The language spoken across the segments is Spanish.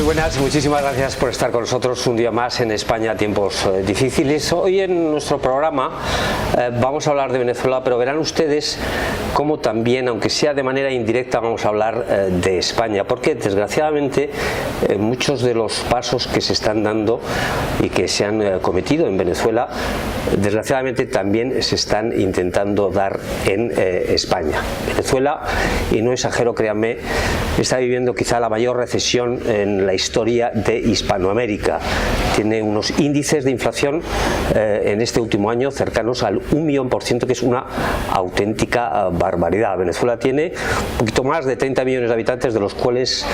Muy buenas, muchísimas gracias por estar con nosotros un día más en España, tiempos difíciles. Hoy en nuestro programa vamos a hablar de Venezuela, pero verán ustedes cómo también, aunque sea de manera indirecta, vamos a hablar de España, porque desgraciadamente muchos de los pasos que se están dando y que se han cometido en Venezuela, desgraciadamente también se están intentando dar en España. Venezuela, y no exagero, créanme, está viviendo quizá la mayor recesión en la historia de Hispanoamérica. Tiene unos índices de inflación en este último año cercanos al 1.000.000%, que es una auténtica barbaridad. Venezuela tiene un poquito más de 30 millones de habitantes, de los cuales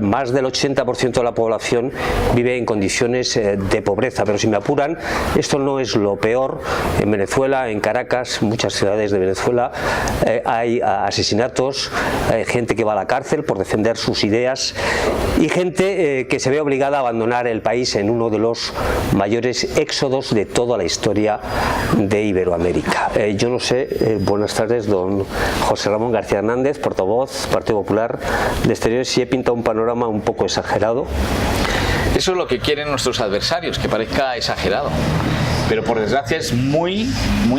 más del 80% de la población vive en condiciones de pobreza. Pero si me apuran, esto no es lo peor. En Venezuela, en Caracas, muchas ciudades de Venezuela, hay asesinatos, gente que va a la cárcel por defender sus ideas y gente que se ve obligada a abandonar el país en uno de los mayores éxodos de toda la historia de Iberoamérica. Yo no sé, buenas tardes, don José Ramón García Hernández, portavoz Partido Popular de Exteriores, si he pintado un panorama un poco exagerado. Eso es lo que quieren nuestros adversarios, que parezca exagerado. Pero por desgracia es muy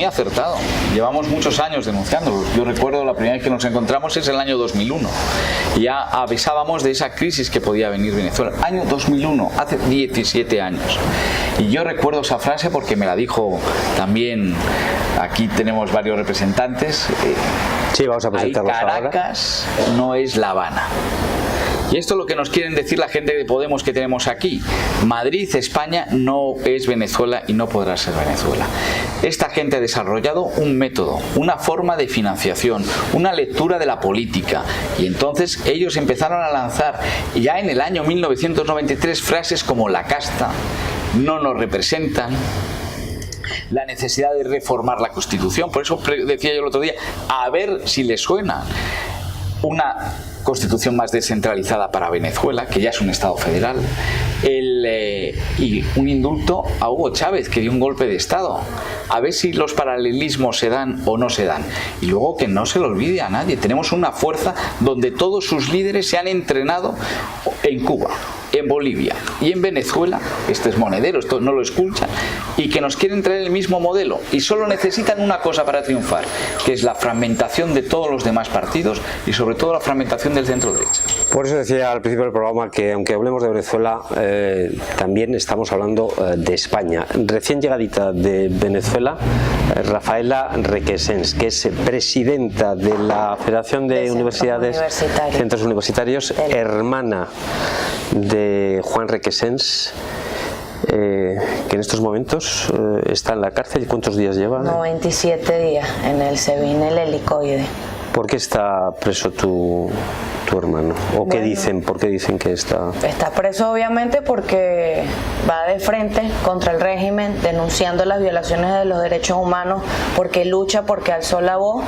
acertado. Llevamos muchos años denunciándolo. Yo recuerdo la primera vez que nos encontramos es el año 2001. Ya avisábamos de esa crisis que podía venir Venezuela. Año 2001, hace 17 años. Y yo recuerdo esa frase porque me la dijo también, aquí tenemos varios representantes. Sí, vamos a presentarlos ahora. Caracas no es La Habana. Y esto es lo que nos quieren decir la gente de Podemos que tenemos aquí. Madrid, España, no es Venezuela y no podrá ser Venezuela. Esta gente ha desarrollado un método, una forma de financiación, una lectura de la política. Y entonces ellos empezaron a lanzar ya en el año 1993 frases como la casta, no nos representan, la necesidad de reformar la Constitución. Por eso decía yo el otro día, a ver si les suena una constitución más descentralizada para Venezuela, que ya es un Estado federal, y un indulto a Hugo Chávez, que dio un golpe de Estado. A ver si los paralelismos se dan o no se dan. Y luego que no se le olvide a nadie, tenemos una fuerza donde todos sus líderes se han entrenado en Cuba, en Bolivia y en Venezuela. Este es monedero, esto no lo escuchan, y que nos quieren traer el mismo modelo y solo necesitan una cosa para triunfar, que es la fragmentación de todos los demás partidos y sobre todo la fragmentación del centro derecha. Por eso decía al principio del programa que aunque hablemos de Venezuela, también estamos hablando de España. Recién llegadita de Venezuela, Rafaela Requesens, que es presidenta de la Federación de Universidades, Centros Universitarios, hermana de Juan Requesens, que en estos momentos está en la cárcel. ¿Cuántos días lleva? 97 días en el SEBIN, el helicoide. ¿Por qué está preso tu hermano? ¿O qué dicen? ¿Por qué dicen que está? Está preso obviamente porque va de frente contra el régimen, denunciando las violaciones de los derechos humanos, porque lucha, porque alzó la voz,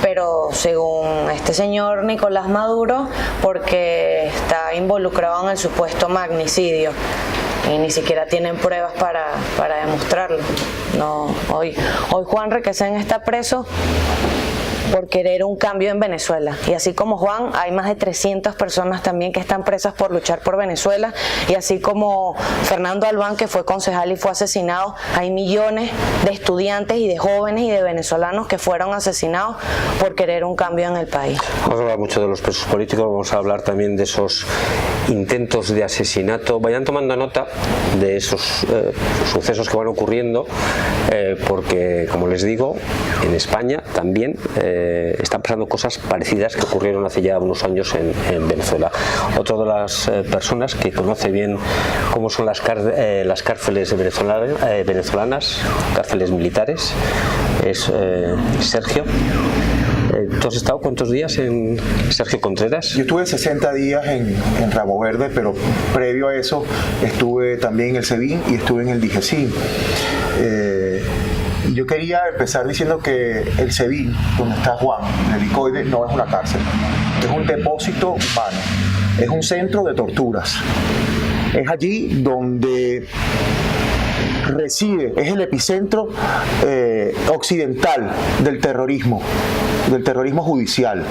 pero según este señor Nicolás Maduro, porque está involucrado en el supuesto magnicidio. Y ni siquiera tienen pruebas para demostrarlo. No, hoy Juan Requesens está preso por querer un cambio en Venezuela. Y así como Juan, hay más de 300 personas también que están presas por luchar por Venezuela. Y así como Fernando Albán, que fue concejal y fue asesinado, hay millones de estudiantes y de jóvenes y de venezolanos que fueron asesinados por querer un cambio en el país. Vamos a hablar mucho de los presos políticos, vamos a hablar también de esos intentos de asesinato. Vayan tomando nota de esos sucesos que van ocurriendo, porque, como les digo, en España también están pasando cosas parecidas que ocurrieron hace ya unos años en Venezuela. Otra de las personas que conoce bien cómo son las cárceles venezolanas, cárceles militares, es Sergio. ¿Tú has estado cuántos días en Sergio Contreras? Yo estuve 60 días en Rabo Verde, pero previo a eso estuve también en el SEBIN y estuve en el DIGESIN. Yo quería empezar diciendo que el SEBIN, donde está Juan, el helicoide, no es una cárcel, es un depósito humano, es un centro de torturas. Es allí donde reside, es el epicentro occidental del terrorismo judicial.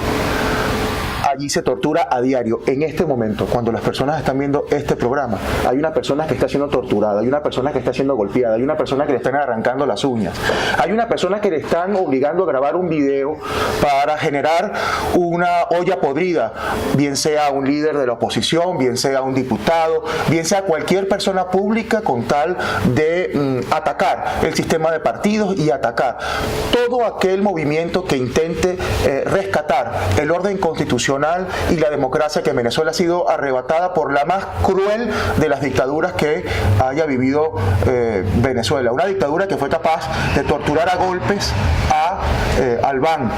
allí se tortura a diario. En este momento, cuando las personas están viendo este programa, hay una persona que está siendo torturada, hay una persona que está siendo golpeada, hay una persona que le están arrancando las uñas, hay una persona que le están obligando a grabar un video para generar una olla podrida, bien sea un líder de la oposición, bien sea un diputado, bien sea cualquier persona pública, con tal de atacar el sistema de partidos y atacar todo aquel movimiento que intente rescatar el orden constitucional y la democracia que en Venezuela ha sido arrebatada por la más cruel de las dictaduras que haya vivido Venezuela. Una dictadura que fue capaz de torturar a golpes a Albán,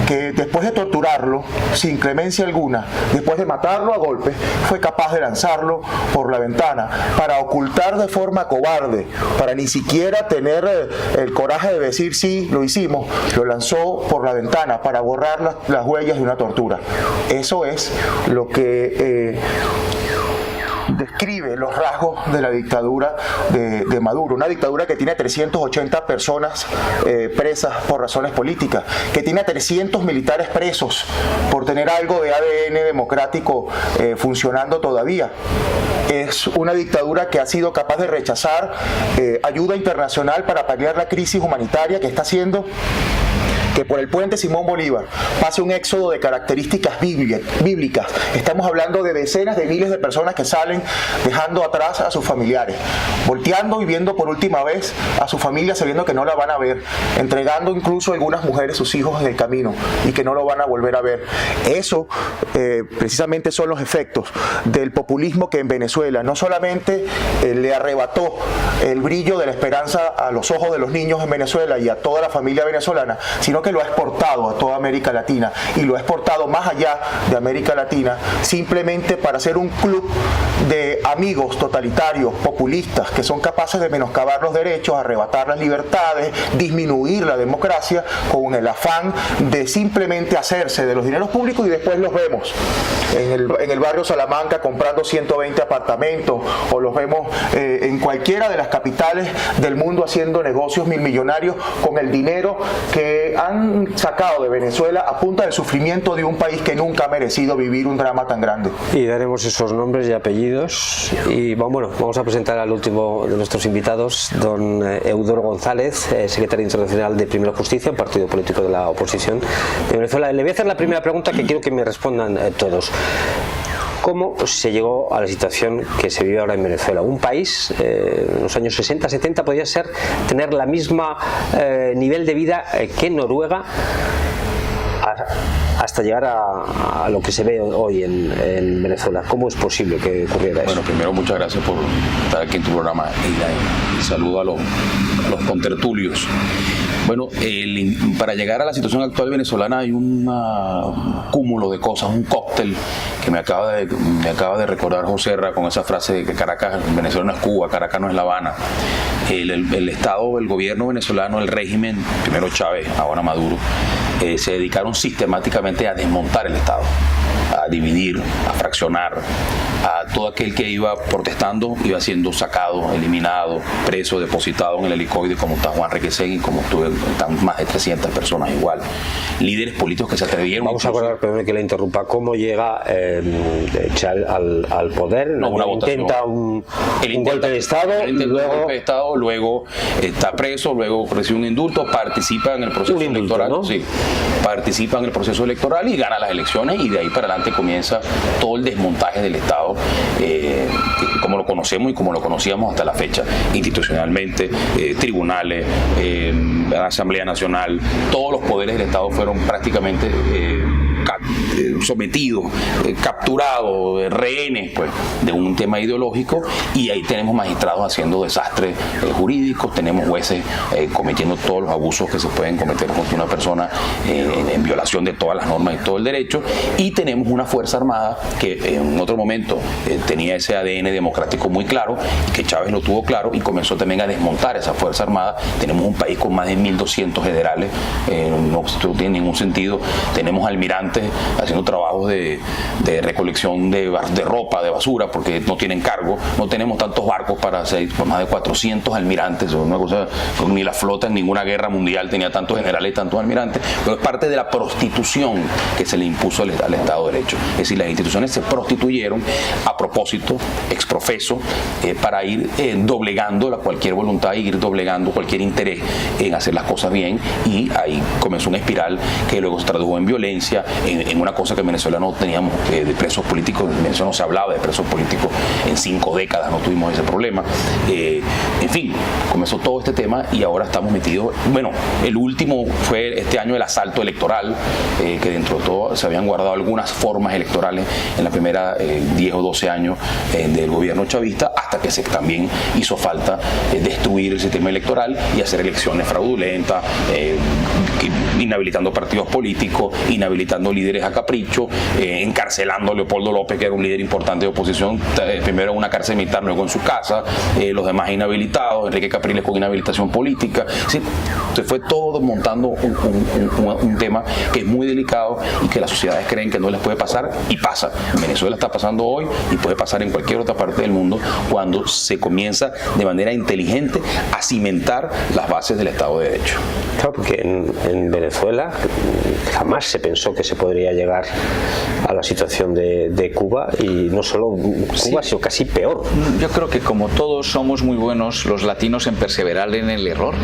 que después de torturarlo sin clemencia alguna, después de matarlo a golpes, fue capaz de lanzarlo por la ventana para ocultar de forma cobarde, para ni siquiera tener el coraje de decir sí, lo hicimos, lo lanzó por la ventana para borrar las huellas de una tortura. Eso es lo que describe los rasgos de la dictadura de Maduro, una dictadura que tiene 380 personas presas por razones políticas, que tiene a 300 militares presos por tener algo de ADN democrático funcionando todavía. Es una dictadura que ha sido capaz de rechazar ayuda internacional para paliar la crisis humanitaria que está haciendo que por el puente Simón Bolívar pase un éxodo de características bíblicas. Estamos hablando de decenas de miles de personas que salen dejando atrás a sus familiares, volteando y viendo por última vez a su familia sabiendo que no la van a ver, entregando incluso a algunas mujeres sus hijos en el camino y que no lo van a volver a ver. Eso precisamente son los efectos del populismo que en Venezuela no solamente le arrebató el brillo de la esperanza a los ojos de los niños en Venezuela y a toda la familia venezolana, sino que lo ha exportado a toda América Latina y lo ha exportado más allá de América Latina simplemente para ser un club de amigos totalitarios, populistas, que son capaces de menoscabar los derechos, arrebatar las libertades, disminuir la democracia con el afán de simplemente hacerse de los dineros públicos, y después los vemos en el barrio Salamanca comprando 120 apartamentos, o los vemos en cualquiera de las capitales del mundo haciendo negocios milmillonarios con el dinero que han sacado de Venezuela a punta del sufrimiento de un país que nunca ha merecido vivir un drama tan grande. Y daremos esos nombres y apellidos. Y bueno, vamos a presentar al último de nuestros invitados, don Eudoro González, secretario internacional de Primero Justicia, un partido político de la oposición de Venezuela. Le voy a hacer la primera pregunta que quiero que me respondan todos. ¿Cómo se llegó a la situación que se vive ahora en Venezuela? Un país en los años 60, 70 podía tener la misma nivel de vida que Noruega, hasta llegar a lo que se ve hoy en Venezuela. ¿Cómo es posible que ocurriera eso? Bueno, primero muchas gracias por estar aquí en tu programa y saludo a los contertulios. Bueno, para llegar a la situación actual venezolana hay un cúmulo de cosas, un cóctel que me acaba de recordar Joserra con esa frase de que Caracas, Venezuela no es Cuba, Caracas no es La Habana. El Estado, el gobierno venezolano, el régimen, primero Chávez, ahora Maduro, se dedicaron sistemáticamente a desmontar el Estado, a dividir, a fraccionar. A todo aquel que iba protestando iba siendo sacado, eliminado, preso, depositado en el helicoide, como está Juan Requesegui, como están más de 300 personas igual. Líderes políticos que se atrevieron. Vamos a acordar, perdón que le interrumpa, ¿cómo llega Chávez al poder? No, una intenta un golpe de Estado, luego está preso, luego recibe un indulto, participa en el proceso electoral, ¿no? Sí, participa en el proceso electoral y gana las elecciones, y de ahí para adelante comienza todo el desmontaje del Estado, como lo conocemos y como lo conocíamos hasta la fecha, institucionalmente, tribunales, Asamblea Nacional, todos los poderes del Estado fueron prácticamente sometidos, capturados, rehenes pues, de un tema ideológico, y ahí tenemos magistrados haciendo desastres jurídicos, tenemos jueces cometiendo todos los abusos que se pueden cometer contra una persona en violación de todas las normas y todo el derecho, y tenemos una Fuerza Armada que en otro momento tenía ese ADN democrático muy claro, y que Chávez lo tuvo claro y comenzó también a desmontar esa Fuerza Armada. Tenemos un país con más de 1.200 generales, no tiene ningún sentido, tenemos almirantes haciendo trabajos de recolección de ropa, de basura, porque no tienen cargo, no tenemos tantos barcos para hacer más de 400 almirantes, una cosa, ni la flota en ninguna guerra mundial tenía tantos generales y tantos almirantes, pero es parte de la prostitución que se le impuso al Estado de Derecho. Es decir, las instituciones se prostituyeron a propósito, exprofeso, para ir doblegando cualquier voluntad y ir doblegando cualquier interés en hacer las cosas bien, y ahí comenzó una espiral que luego se tradujo en violencia, en una cosa que en Venezuela no teníamos de presos políticos. En Venezuela no se hablaba de presos políticos en 5 décadas, no tuvimos ese problema. En fin, comenzó todo este tema y ahora estamos metidos. Bueno, el último fue este año el asalto electoral, que dentro de todo se habían guardado algunas formas electorales en la primera 10 o 12 años del gobierno chavista, hasta que también hizo falta destruir el sistema electoral y hacer elecciones fraudulentas, inhabilitando partidos políticos, inhabilitando líderes a capricho, encarcelando a Leopoldo López, que era un líder importante de oposición, primero en una cárcel militar, luego en su casa, los demás inhabilitados, Enrique Capriles con inhabilitación política. Sí, se fue todo montando un tema que es muy delicado y que las sociedades creen que no les puede pasar, y pasa. En Venezuela está pasando hoy y puede pasar en cualquier otra parte del mundo cuando se comienza de manera inteligente a cimentar las bases del Estado de Derecho. Claro, porque en Venezuela jamás se pensó que se podría llegar a la situación de Cuba, y no solo Cuba, sino casi peor. Yo creo que como todos somos muy buenos los latinos en perseverar en el error.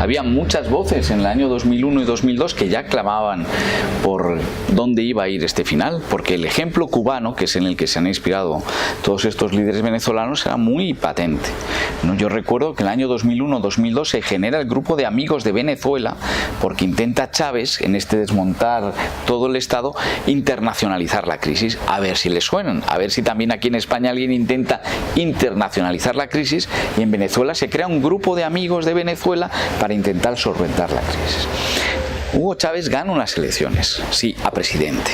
Había muchas voces en el año 2001 y 2002 que ya clamaban por dónde iba a ir este final, porque el ejemplo cubano, que es en el que se han inspirado todos estos líderes venezolanos, era muy patente. Yo recuerdo que en el año 2001-2002 se genera el grupo de amigos de Venezuela, porque intenta Chávez, en este desmontar todo el Estado, internacionalizar la crisis. A ver si le suenan, a ver si también aquí en España alguien intenta internacionalizar la crisis, y en Venezuela se crea un grupo de amigos de Venezuela para intentar solventar la crisis. Hugo Chávez gana unas elecciones, sí, a presidente.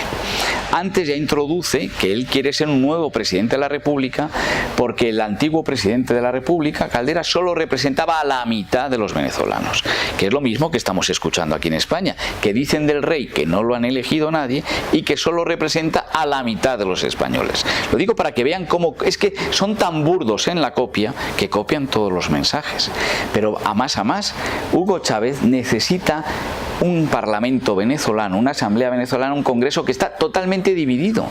Antes ya introduce que él quiere ser un nuevo presidente de la República, porque el antiguo presidente de la República, Caldera, solo representaba a la mitad de los venezolanos, que es lo mismo que estamos escuchando aquí en España, que dicen del rey que no lo han elegido nadie y que solo representa a la mitad de los españoles. Lo digo para que vean cómo es que son tan burdos en la copia que copian todos los mensajes. Pero a más, Hugo Chávez necesita un parlamento venezolano, una asamblea venezolana, un congreso que está totalmente dividido.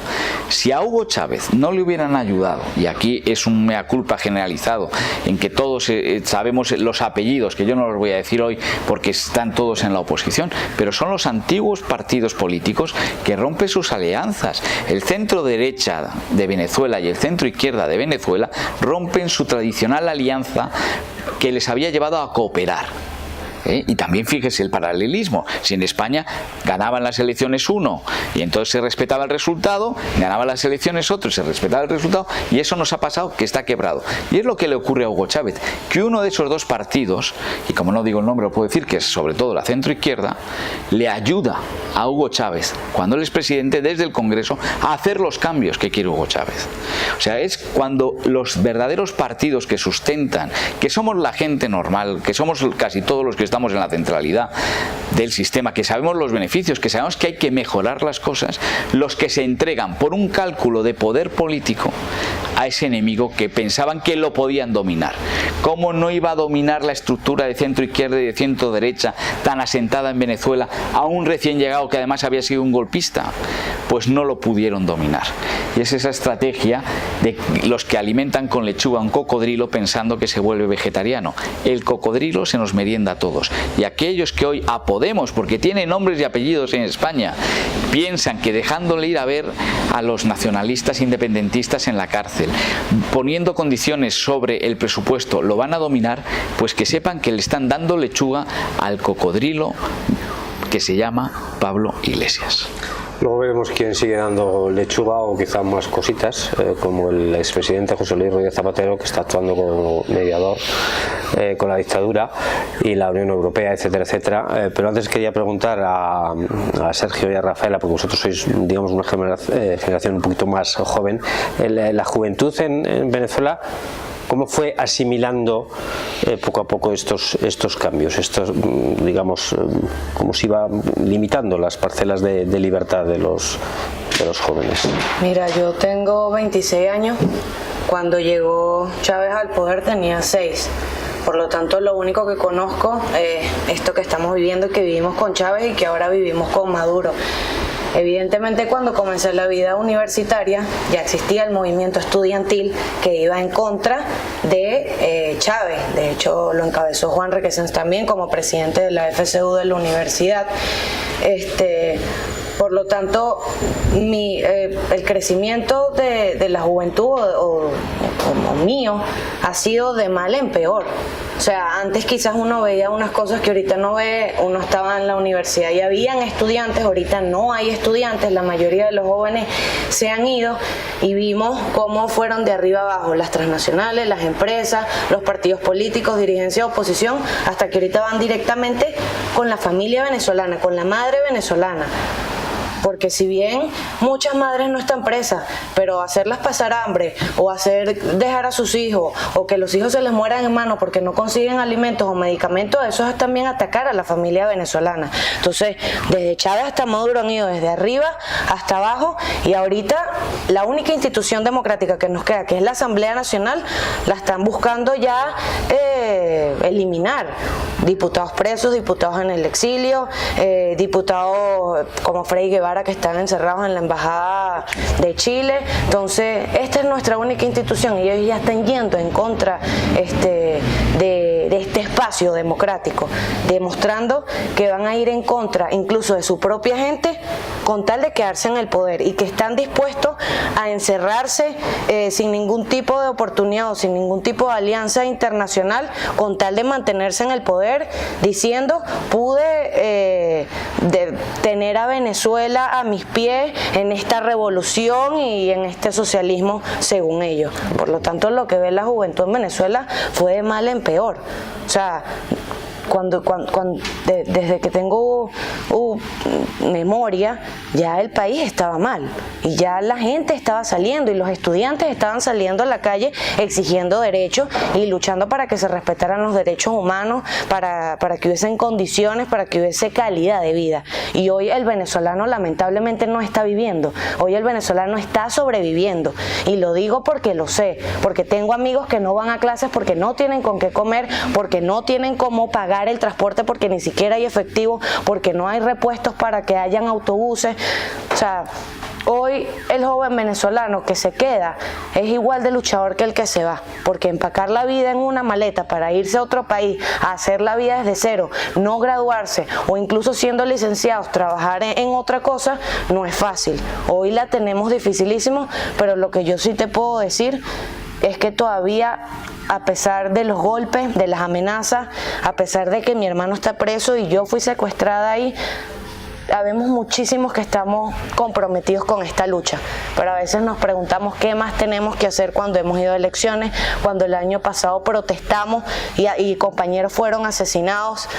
Si a Hugo Chávez no le hubieran ayudado, y aquí es un mea culpa generalizado, en que todos sabemos los apellidos, que yo no los voy a decir hoy porque están todos en la oposición, pero son los antiguos partidos políticos que rompen sus alianzas. El centro derecha de Venezuela y el centro izquierda de Venezuela rompen su tradicional alianza que les había llevado a cooperar. Y también fíjese el paralelismo: si en España ganaban las elecciones uno y entonces se respetaba el resultado, ganaban las elecciones otro y se respetaba el resultado, y eso nos ha pasado que está quebrado. Y es lo que le ocurre a Hugo Chávez, que uno de esos dos partidos, y como no digo el nombre lo puedo decir, que es sobre todo la centroizquierda, le ayuda a Hugo Chávez, cuando él es presidente, desde el Congreso, a hacer los cambios que quiere Hugo Chávez. O sea, es cuando los verdaderos partidos que sustentan, que somos la gente normal, que somos casi todos los que estamos en la centralidad del sistema, que sabemos los beneficios, que sabemos que hay que mejorar las cosas, los que se entregan por un cálculo de poder político a ese enemigo que pensaban que lo podían dominar. ¿Cómo no iba a dominar la estructura de centro izquierda y de centro derecha tan asentada en Venezuela a un recién llegado que además había sido un golpista? Pues no lo pudieron dominar. Y es esa estrategia de los que alimentan con lechuga un cocodrilo pensando que se vuelve vegetariano. El cocodrilo se nos merienda a todos. Y aquellos que hoy a Podemos, porque tiene nombres y apellidos en España, piensan que dejándole ir a ver a los nacionalistas independentistas en la cárcel, poniendo condiciones sobre el presupuesto, lo van a dominar, pues que sepan que le están dando lechuga al cocodrilo que se llama Pablo Iglesias. Luego veremos quién sigue dando lechuga o quizás más cositas, como el expresidente José Luis Rodríguez Zapatero, que está actuando como mediador con la dictadura y la Unión Europea, etcétera, etcétera. Pero antes quería preguntar a Sergio y a Rafaela, porque vosotros sois, digamos, una generación un poquito más joven. La juventud en Venezuela, ¿cómo fue asimilando poco a poco estos cambios? Digamos, ¿cómo se iba limitando las parcelas de libertad de los de los jóvenes? Mira, yo tengo 26 años. Cuando llegó Chávez al poder tenía 6. Por lo tanto, lo único que conozco es esto que estamos viviendo y que vivimos con Chávez y que ahora vivimos con Maduro. Evidentemente, cuando comencé la vida universitaria ya existía el movimiento estudiantil que iba en contra de Chávez. De hecho, lo encabezó Juan Requesens también como presidente de la FCU de la universidad. Por lo tanto, el crecimiento de la juventud o mío ha sido de mal en peor. O sea, antes quizás uno veía unas cosas que ahorita no ve. Uno estaba en la universidad y habían estudiantes, ahorita no hay estudiantes, la mayoría de los jóvenes se han ido y vimos cómo fueron de arriba abajo las transnacionales, las empresas, los partidos políticos, dirigencia, oposición, hasta que ahorita van directamente con la familia venezolana, con la madre venezolana. Porque si bien muchas madres no están presas, pero hacerlas pasar hambre o dejar a sus hijos o que los hijos se les mueran en mano porque no consiguen alimentos o medicamentos, eso es también atacar a la familia venezolana. Entonces, desde Chávez hasta Maduro han ido desde arriba hasta abajo y ahorita la única institución democrática que nos queda, que es la Asamblea Nacional, la están buscando ya eliminar. Diputados presos, diputados en el exilio, diputados como Freddy Guevara que están encerrados en la Embajada de Chile. Entonces, esta es nuestra única institución y ellos ya están yendo en contra de este espacio democrático, demostrando que van a ir en contra incluso de su propia gente con tal de quedarse en el poder y que están dispuestos a encerrarse sin ningún tipo de oportunidad o sin ningún tipo de alianza internacional con tal de mantenerse en el poder, diciendo pude tener a Venezuela a mis pies en esta revolución y en este socialismo según ellos. Por lo tanto, lo que ve la juventud en Venezuela fue de mal en peor. O sea, desde que tengo memoria, ya el país estaba mal y ya la gente estaba saliendo y los estudiantes estaban saliendo a la calle exigiendo derechos y luchando para que se respetaran los derechos humanos, para que hubiesen condiciones, para que hubiese calidad de vida. Y hoy el venezolano lamentablemente no está viviendo, hoy el venezolano está sobreviviendo y lo digo porque lo sé, porque tengo amigos que no van a clases porque no tienen con qué comer, porque no tienen cómo pagar el transporte, porque ni siquiera hay efectivo, porque no hay repuestos para que hayan autobuses. O sea, hoy el joven venezolano que se queda es igual de luchador que el que se va, porque empacar la vida en una maleta para irse a otro país, a hacer la vida desde cero, no graduarse o incluso siendo licenciados, trabajar en otra cosa, no es fácil. Hoy la tenemos dificilísimo, pero lo que yo sí te puedo decir es que todavía, a pesar de los golpes, de las amenazas, a pesar de que mi hermano está preso y yo fui secuestrada ahí, habemos muchísimos que estamos comprometidos con esta lucha, pero a veces nos preguntamos qué más tenemos que hacer cuando hemos ido a elecciones, cuando el año pasado protestamos y compañeros fueron asesinados,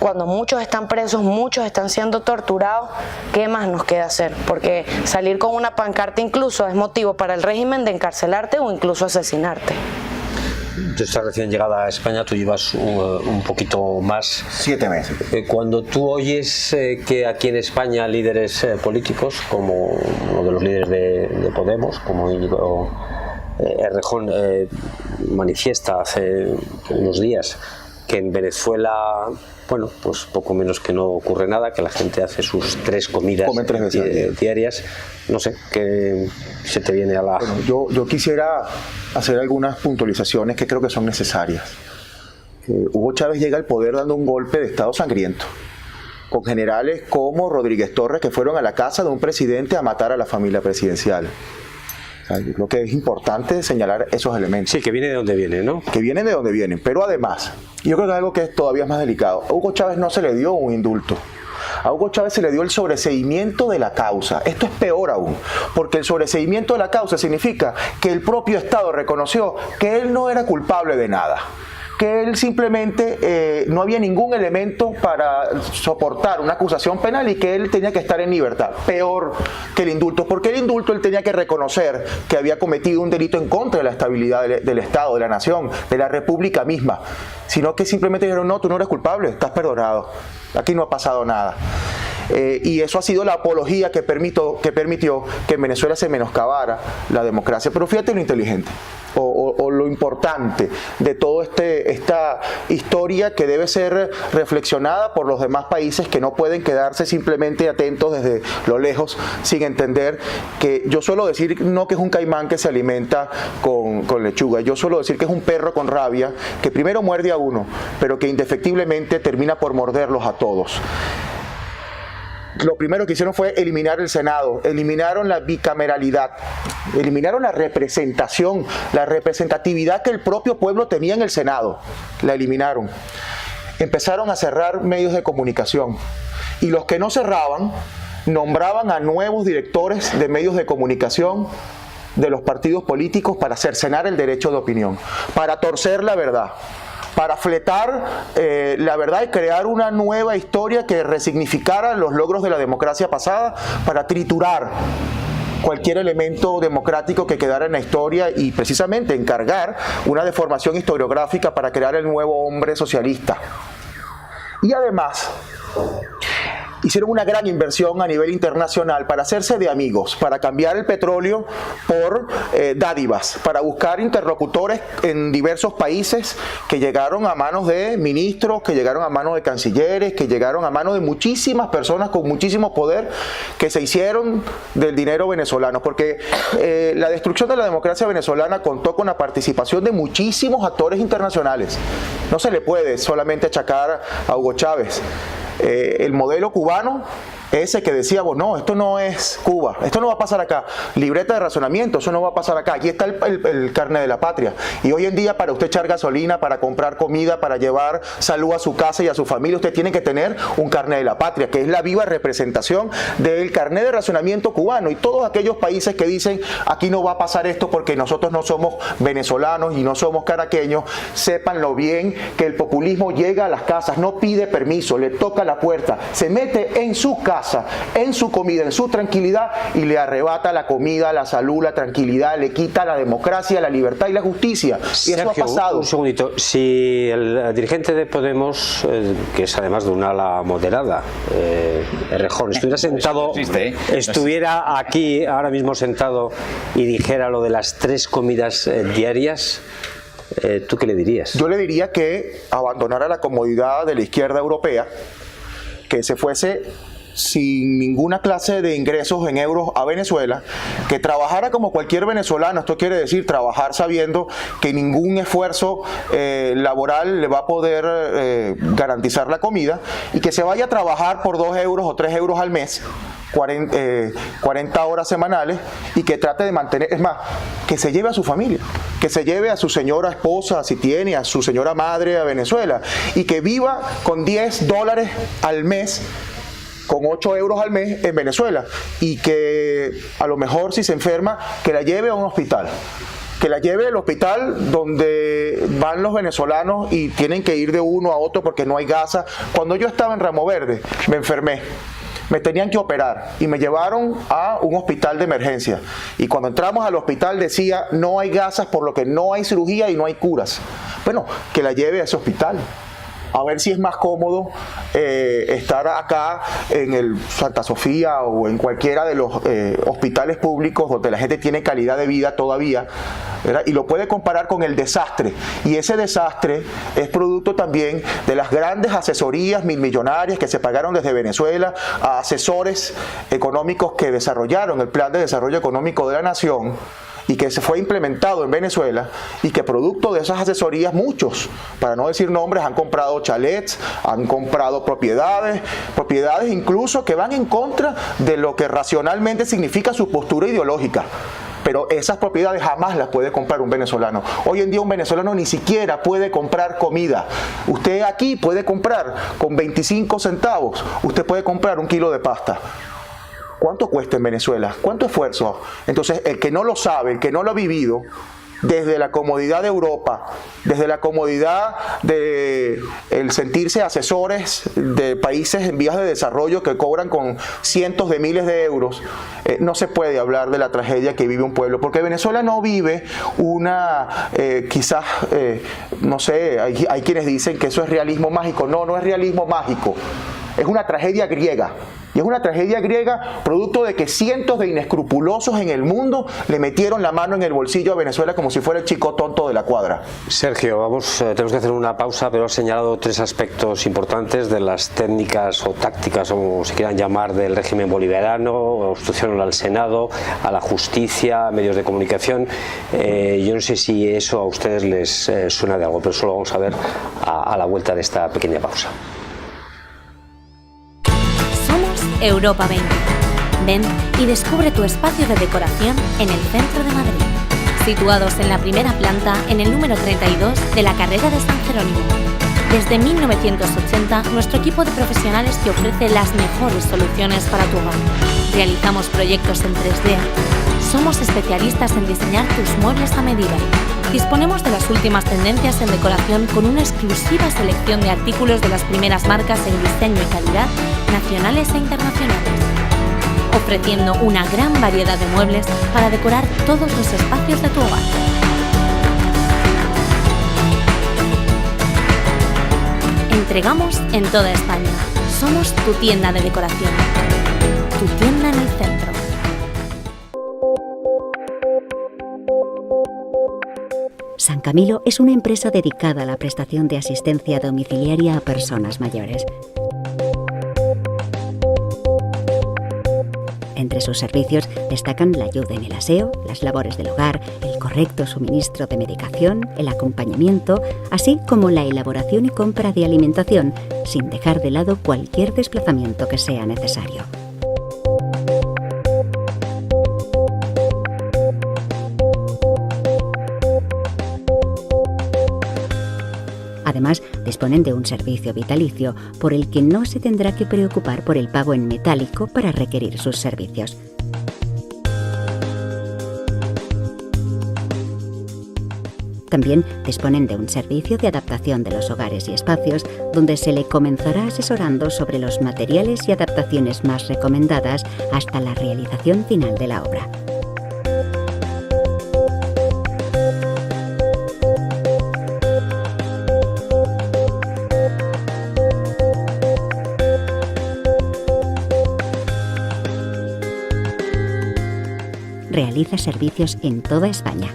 cuando muchos están presos, muchos están siendo torturados. ¿Qué más nos queda hacer? Porque salir con una pancarta incluso es motivo para el régimen de encarcelarte o incluso asesinarte. Tú estás recién llegada a España, tú llevas un poquito más. 7 meses. Cuando tú oyes que aquí en España líderes políticos, como uno de los líderes de Podemos, como Íñigo Errejón, manifiesta hace unos días que en Venezuela, bueno, pues poco menos que no ocurre nada, que la gente hace sus 3 comidas diarias, no sé, ¿qué se te viene a la...? Bueno, yo quisiera hacer algunas puntualizaciones que creo que son necesarias. Hugo Chávez llega al poder dando un golpe de estado sangriento, con generales como Rodríguez Torres que fueron a la casa de un presidente a matar a la familia presidencial. O sea, yo creo que es importante señalar esos elementos. Sí, que viene de donde viene, ¿no? Que vienen de donde vienen, pero además, yo creo que es algo que es todavía más delicado. A Hugo Chávez no se le dio un indulto. A Hugo Chávez se le dio el sobreseimiento de la causa. Esto es peor aún, porque el sobreseimiento de la causa significa que el propio Estado reconoció que él no era culpable de nada, que él simplemente no había ningún elemento para soportar una acusación penal y que él tenía que estar en libertad. Peor que el indulto, porque el indulto él tenía que reconocer que había cometido un delito en contra de la estabilidad del Estado, de la nación, de la república misma, sino que simplemente dijeron, no, tú no eres culpable, estás perdonado, aquí no ha pasado nada. y eso ha sido la apología que permitió que en Venezuela se menoscabara la democracia. Pero fíjate lo inteligente o lo importante de toda esta historia que debe ser reflexionada por los demás países, que no pueden quedarse simplemente atentos desde lo lejos sin entender que yo suelo decir no que es un caimán que se alimenta con lechuga, yo suelo decir que es un perro con rabia que primero muerde a uno, pero que indefectiblemente termina por morderlos a todos. Lo primero que hicieron fue eliminar el Senado, eliminaron la bicameralidad, eliminaron la representación, la representatividad que el propio pueblo tenía en el Senado, la eliminaron. Empezaron a cerrar medios de comunicación y los que no cerraban nombraban a nuevos directores de medios de comunicación de los partidos políticos para cercenar el derecho de opinión, para torcer la verdad, para fletar la verdad y crear una nueva historia que resignificara los logros de la democracia pasada, para triturar cualquier elemento democrático que quedara en la historia y precisamente encargar una deformación historiográfica para crear el nuevo hombre socialista. Y además hicieron una gran inversión a nivel internacional para hacerse de amigos, para cambiar el petróleo por dádivas, para buscar interlocutores en diversos países que llegaron a manos de ministros, que llegaron a manos de cancilleres, que llegaron a manos de muchísimas personas con muchísimo poder que se hicieron del dinero venezolano, porque la destrucción de la democracia venezolana contó con la participación de muchísimos actores internacionales. No se le puede solamente achacar a Hugo Chávez. El modelo cubano, ese que decíamos, no, esto no es Cuba, esto no va a pasar acá, libreta de razonamiento, eso no va a pasar acá, aquí está el carnet de la patria. Y hoy en día para usted echar gasolina, para comprar comida, para llevar salud a su casa y a su familia, usted tiene que tener un carnet de la patria, que es la viva representación del carnet de razonamiento cubano. Y todos aquellos países que dicen, aquí no va a pasar esto porque nosotros no somos venezolanos y no somos caraqueños, sépanlo bien, que el populismo llega a las casas, no pide permiso, le toca la puerta, se mete en su casa, en su comida, en su tranquilidad y le arrebata la comida, la salud, la tranquilidad, le quita la democracia, la libertad y la justicia. Y Sergio, eso ha pasado. Un segundito, si el dirigente de Podemos, que es además de un ala moderada, Errejón, estuviera sentado, estuviera aquí ahora mismo sentado y dijera lo de las 3 comidas diarias, ¿tú qué le dirías? Yo le diría que abandonara la comodidad de la izquierda europea, que se fuese sin ninguna clase de ingresos en euros a Venezuela, que trabajara como cualquier venezolano. Esto quiere decir trabajar sabiendo que ningún esfuerzo laboral le va a poder garantizar la comida, y que se vaya a trabajar por 2 euros o 3 euros al mes, 40 horas semanales, y que trate de mantener, es más, que se lleve a su familia, que se lleve a su señora esposa, si tiene, a su señora madre a Venezuela, y que viva con $10 al mes, con 8 euros al mes en Venezuela, y que a lo mejor si se enferma, que la lleve a un hospital, que la lleve al hospital donde van los venezolanos y tienen que ir de uno a otro porque no hay gasas. Cuando yo estaba en Ramo Verde me enfermé, me tenían que operar y me llevaron a un hospital de emergencia, y cuando entramos al hospital decía no hay gasas, por lo que no hay cirugía y no hay curas. Bueno, que la lleve a ese hospital, a ver si es más cómodo estar acá en el Santa Sofía o en cualquiera de los hospitales públicos donde la gente tiene calidad de vida todavía, ¿verdad? Y lo puede comparar con el desastre, y ese desastre es producto también de las grandes asesorías milmillonarias que se pagaron desde Venezuela a asesores económicos que desarrollaron el Plan de Desarrollo Económico de la Nación, y que se fue implementado en Venezuela, y que producto de esas asesorías muchos, para no decir nombres, han comprado chalets, han comprado propiedades incluso que van en contra de lo que racionalmente significa su postura ideológica. Pero esas propiedades jamás las puede comprar un venezolano. Hoy en día un venezolano ni siquiera puede comprar comida. Usted aquí puede comprar con 25 centavos, usted puede comprar 1 kilo de pasta. ¿Cuánto cuesta en Venezuela? ¿Cuánto esfuerzo? Entonces, el que no lo sabe, el que no lo ha vivido, desde la comodidad de Europa, desde la comodidad de el sentirse asesores de países en vías de desarrollo que cobran con cientos de miles de euros, no se puede hablar de la tragedia que vive un pueblo, porque Venezuela no vive una, no sé, hay quienes dicen que eso es realismo mágico. No, no es realismo mágico, es una tragedia griega. Y es una tragedia griega producto de que cientos de inescrupulosos en el mundo le metieron la mano en el bolsillo a Venezuela como si fuera el chico tonto de la cuadra. Sergio, tenemos que hacer una pausa, pero has señalado tres aspectos importantes de las técnicas o tácticas, o como se quieran llamar, del régimen bolivariano: obstrucción al Senado, a la justicia, a medios de comunicación. Yo no sé si eso a ustedes les suena de algo, pero eso lo vamos a ver a la vuelta de esta pequeña pausa. Somos Europa 20. Ven y descubre tu espacio de decoración en el centro de Madrid, situados en la primera planta en el número 32 de la carrera de San Jerónimo. Desde 1980, nuestro equipo de profesionales te ofrece las mejores soluciones para tu hogar. Realizamos proyectos en 3D. Somos especialistas en diseñar tus muebles a medida. Disponemos de las últimas tendencias en decoración con una exclusiva selección de artículos de las primeras marcas en diseño y calidad, nacionales e internacionales, ofreciendo una gran variedad de muebles para decorar todos los espacios de tu hogar. Entregamos en toda España. Somos tu tienda de decoración. Tu tienda en el centro. San Camilo es una empresa dedicada a la prestación de asistencia domiciliaria a personas mayores. Entre sus servicios destacan la ayuda en el aseo, las labores del hogar, el correcto suministro de medicación, el acompañamiento, así como la elaboración y compra de alimentación, sin dejar de lado cualquier desplazamiento que sea necesario. Además, disponen de un servicio vitalicio por el que no se tendrá que preocupar por el pago en metálico para requerir sus servicios. También disponen de un servicio de adaptación de los hogares y espacios donde se le comenzará asesorando sobre los materiales y adaptaciones más recomendadas hasta la realización final de la obra. Realiza servicios en toda España.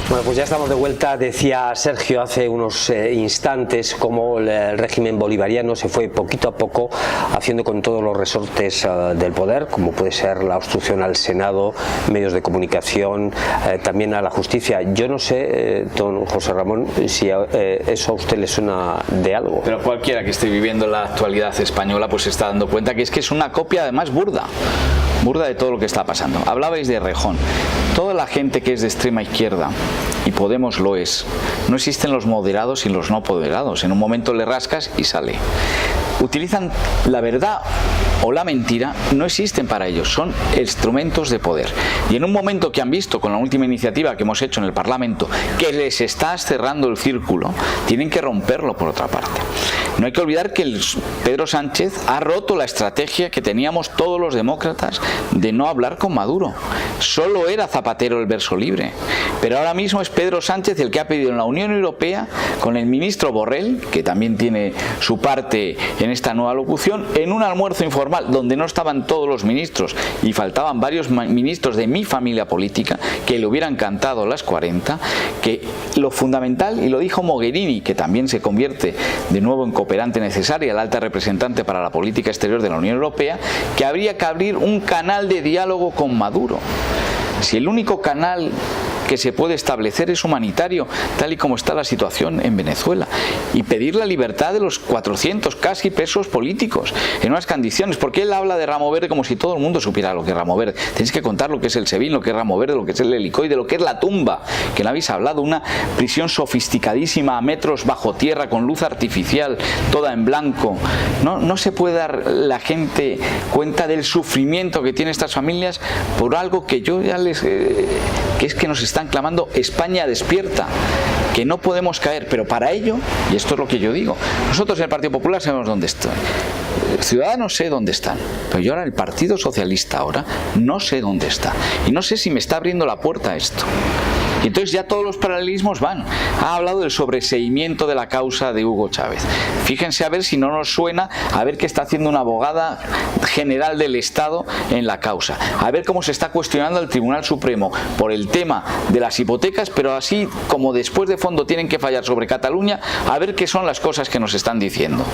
Bueno, pues ya estamos de vuelta. Decía Sergio hace unos instantes cómo el régimen bolivariano se fue poquito a poco haciendo con todos los resortes del poder, como puede ser la obstrucción al Senado, medios de comunicación, también a la justicia. Yo no sé, don José Ramón, si eso a usted le suena de algo. Pero cualquiera que esté viviendo la actualidad española pues se está dando cuenta que es una copia además burda de todo lo que está pasando. Hablabais de Errejón. Toda la gente que es de extrema izquierda, y Podemos lo es, no existen los moderados y los no moderados. En un momento le rascas y sale. Utilizan la verdad o la mentira, no existen para ellos, son instrumentos de poder. Y en un momento que han visto con la última iniciativa que hemos hecho en el Parlamento que les está cerrando el círculo, tienen que romperlo por otra parte. No hay que olvidar que Pedro Sánchez ha roto la estrategia que teníamos todos los demócratas de no hablar con Maduro. Solo era Zapatero el verso libre. Pero ahora mismo es Pedro Sánchez el que ha pedido en la Unión Europea, con el ministro Borrell, que también tiene su parte en esta nueva locución, en un almuerzo informal donde no estaban todos los ministros y faltaban varios ministros de mi familia política que le hubieran cantado las 40, que lo fundamental, y lo dijo Mogherini, que también se convierte de nuevo en cooperante necesaria, la alta representante para la política exterior de la Unión Europea, que habría que abrir un canal de diálogo con Maduro. Si el único canal que se puede establecer es humanitario, tal y como está la situación en Venezuela, y pedir la libertad de los 400 casi presos políticos en unas condiciones, porque él habla de Ramo Verde como si todo el mundo supiera lo que es Ramo Verde. Tenéis que contar lo que es el SEBIN, lo que es Ramo Verde, lo que es el helicoide, lo que es la tumba, que no habéis hablado, una prisión sofisticadísima a metros bajo tierra con luz artificial, toda en blanco. No se puede dar la gente cuenta del sufrimiento que tienen estas familias por algo que yo ya les... que es que nos están clamando España despierta, que no podemos caer, pero para ello, y esto es lo que yo digo, nosotros en el Partido Popular sabemos dónde Ciudadanos sé dónde están, pero yo ahora el Partido Socialista ahora no sé dónde está. Y no sé si me está abriendo la puerta a esto. Y entonces ya todos los paralelismos van. Ha hablado del sobreseimiento de la causa de Hugo Chávez. Fíjense a ver si no nos suena, a ver qué está haciendo una abogada general del Estado en la causa. A ver cómo se está cuestionando el Tribunal Supremo por el tema de las hipotecas, pero así como después de fondo tienen que fallar sobre Cataluña, a ver qué son las cosas que nos están diciendo.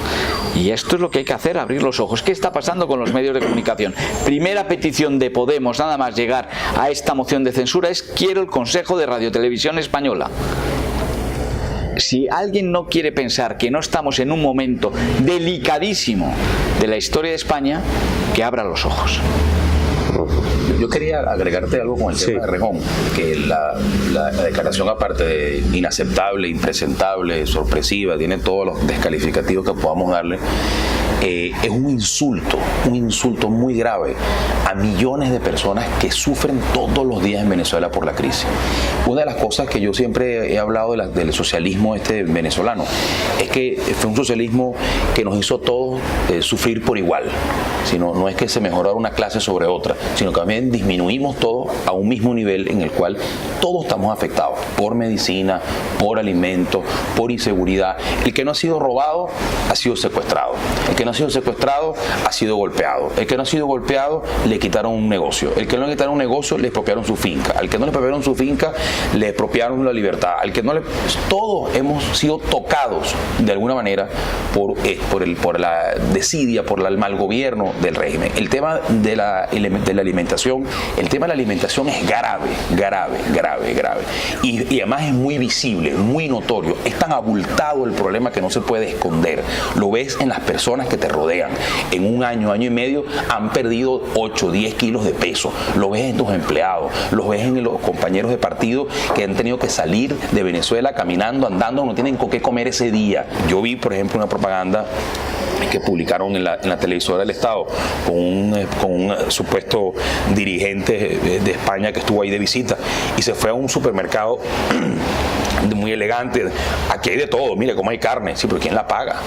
Y esto es lo que hay que hacer, abrir los ojos. ¿Qué está pasando con los medios de comunicación? Primera petición de Podemos, nada más llegar a esta moción de censura, es: quiero el Consejo de Radiotelevisión Española. Si alguien no quiere pensar que no estamos en un momento delicadísimo de la historia de España, que abra los ojos. Yo quería agregarte algo con el tema de Rejón, que la declaración, aparte de inaceptable, impresentable, sorpresiva, tiene todos los descalificativos que podamos darle, es un insulto muy grave a millones de personas que sufren todos los días en Venezuela por la crisis. Una de las cosas que yo siempre he hablado del socialismo venezolano es que fue un socialismo que nos hizo todos sufrir por igual. No es que se mejorara una clase sobre otra, sino que también disminuimos todos a un mismo nivel en el cual todos estamos afectados por medicina, por alimentos, por inseguridad. El que no ha sido robado ha sido secuestrado. El que no ha sido secuestrado ha sido golpeado. El que no ha sido golpeado le quitaron un negocio. El que no le quitaron un negocio le expropiaron su finca. Al que no le expropiaron su finca le expropiaron la libertad. Al que no le... Todos hemos sido tocados de alguna manera por la desidia, por el mal gobierno del régimen. El tema de la alimentación, es grave. Y además es muy visible, muy notorio. Es tan abultado el problema que no se puede esconder. Lo ves en las personas que te rodean. En un año y medio han perdido 8, 10 kilos de peso. Lo ves en tus empleados, lo ves en los compañeros de partido que han tenido que salir de Venezuela caminando, andando, no tienen con qué comer ese día. Yo vi, por ejemplo, una propaganda que publicaron en la televisora del Estado con un supuesto dirigente de España que estuvo ahí de visita y se fue a un supermercado muy elegante. Aquí hay de todo, mire cómo hay carne. Sí, pero ¿quién la paga?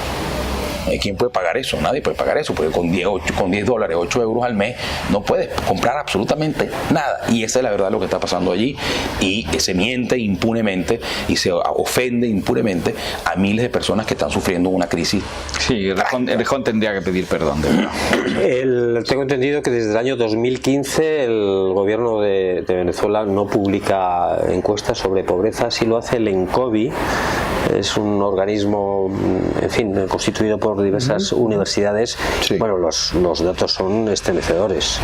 ¿Quién puede pagar eso? Nadie puede pagar eso, porque con $10, 8 euros al mes, no puedes comprar absolutamente nada. Y esa es la verdad lo que está pasando allí. Y se miente impunemente y se ofende impunemente a miles de personas que están sufriendo una crisis. Sí, Rejón tendría que pedir perdón, de verdad. Tengo entendido que desde el año 2015 el gobierno de Venezuela no publica encuestas sobre pobreza, sí lo hace el ENCOBI. Es un organismo, en fin, constituido por diversas universidades. Sí. Bueno, los datos son estremecedores.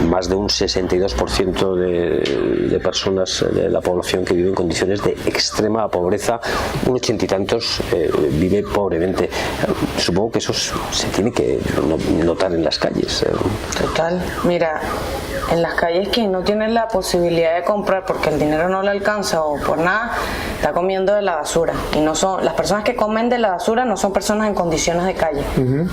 Más de un 62% de personas de la población que vive en condiciones de extrema pobreza, un 80 y tantos vive pobremente. Supongo que eso se tiene que notar en las calles. Total, mira, en las calles quien no tiene la posibilidad de comprar porque el dinero no le alcanza o por nada, está comiendo de la basura. Y no son las personas que comen de la basura, no son personas en condiciones de calle.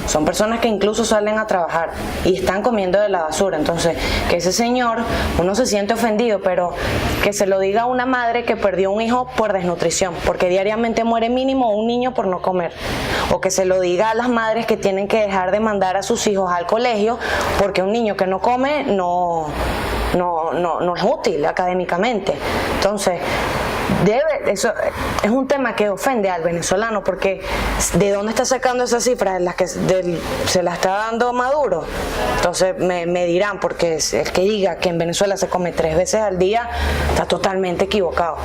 Son personas que incluso salen a trabajar y están comiendo de la basura. Entonces, que ese señor, uno se siente ofendido, pero que se lo diga a una madre que perdió un hijo por desnutrición, porque diariamente muere mínimo un niño por no comer. O que se lo diga a las madres que tienen que dejar de mandar a sus hijos al colegio porque un niño que no come no es útil académicamente. Entonces, eso es un tema que ofende al venezolano, porque ¿de dónde está sacando esas cifras? De las que se la está dando Maduro. Entonces me dirán, porque el que diga que en Venezuela se come 3 veces al día está totalmente equivocado.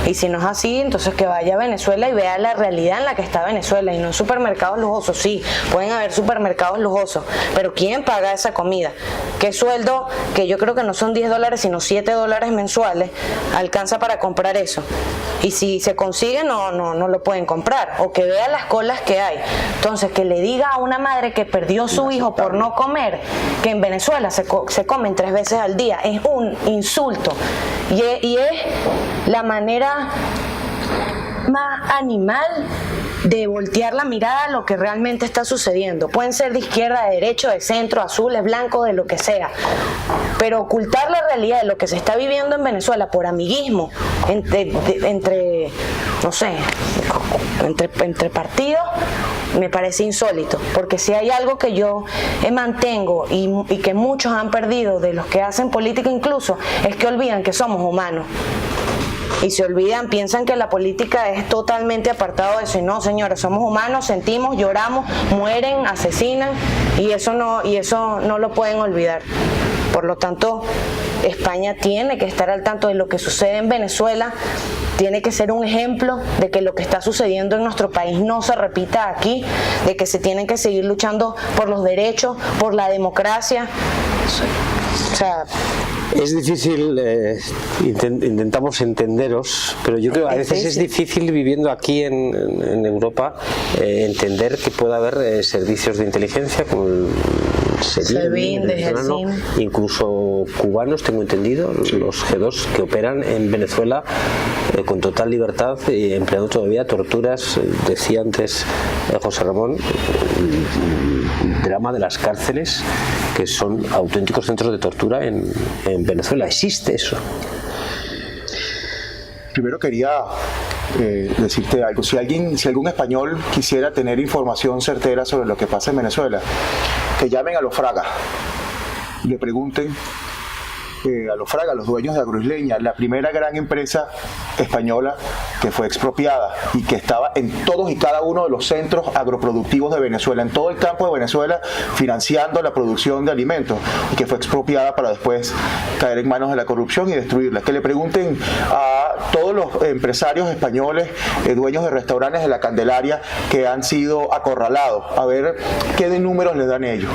Y si no es así, entonces que vaya a Venezuela y vea la realidad en la que está Venezuela, y no en supermercados lujosos. Sí, pueden haber supermercados lujosos, pero ¿quién paga esa comida? ¿Qué sueldo, que yo creo que no son $10 sino $7 mensuales, alcanza para comprar eso? Y si se consigue no lo pueden comprar, o que vea las colas que hay. Entonces, que le diga a una madre que perdió su hijo por no comer que en Venezuela se comen 3 veces al día es un insulto, y es la manera más animal de voltear la mirada a lo que realmente está sucediendo. Pueden ser de izquierda, de derecha, de centro, azules, blancos, de lo que sea, pero ocultar la realidad de lo que se está viviendo en Venezuela por amiguismo entre no sé, entre partidos, me parece insólito, porque si hay algo que yo mantengo y que muchos han perdido de los que hacen política incluso, es que olvidan que somos humanos. Y se olvidan, piensan que la política es totalmente apartado de eso. Y no, señores, somos humanos, sentimos, lloramos, mueren, asesinan, y eso no lo pueden olvidar. Por lo tanto, España tiene que estar al tanto de lo que sucede en Venezuela, tiene que ser un ejemplo de que lo que está sucediendo en nuestro país no se repita aquí, de que se tienen que seguir luchando por los derechos, por la democracia. O sea, es difícil, intentamos entenderos, pero yo creo que a veces es difícil viviendo aquí en Europa entender que puede haber servicios de inteligencia como el SEBIN, incluso cubanos, tengo entendido, los G2 que operan en Venezuela con total libertad y empleando todavía torturas. Decía antes José Ramón, el drama de las cárceles, que son auténticos centros de tortura en Venezuela. ¿Existe eso? Primero quería decirte algo. Si algún español quisiera tener información certera sobre lo que pasa en Venezuela, que llamen a los Fraga y le pregunten a los Fraga, los dueños de Agroisleña, la primera gran empresa española que fue expropiada y que estaba en todos y cada uno de los centros agroproductivos de Venezuela, en todo el campo de Venezuela, financiando la producción de alimentos, y que fue expropiada para después caer en manos de la corrupción y destruirla. Que le pregunten a todos los empresarios españoles, dueños de restaurantes de la Candelaria, que han sido acorralados, a ver qué de números les dan ellos.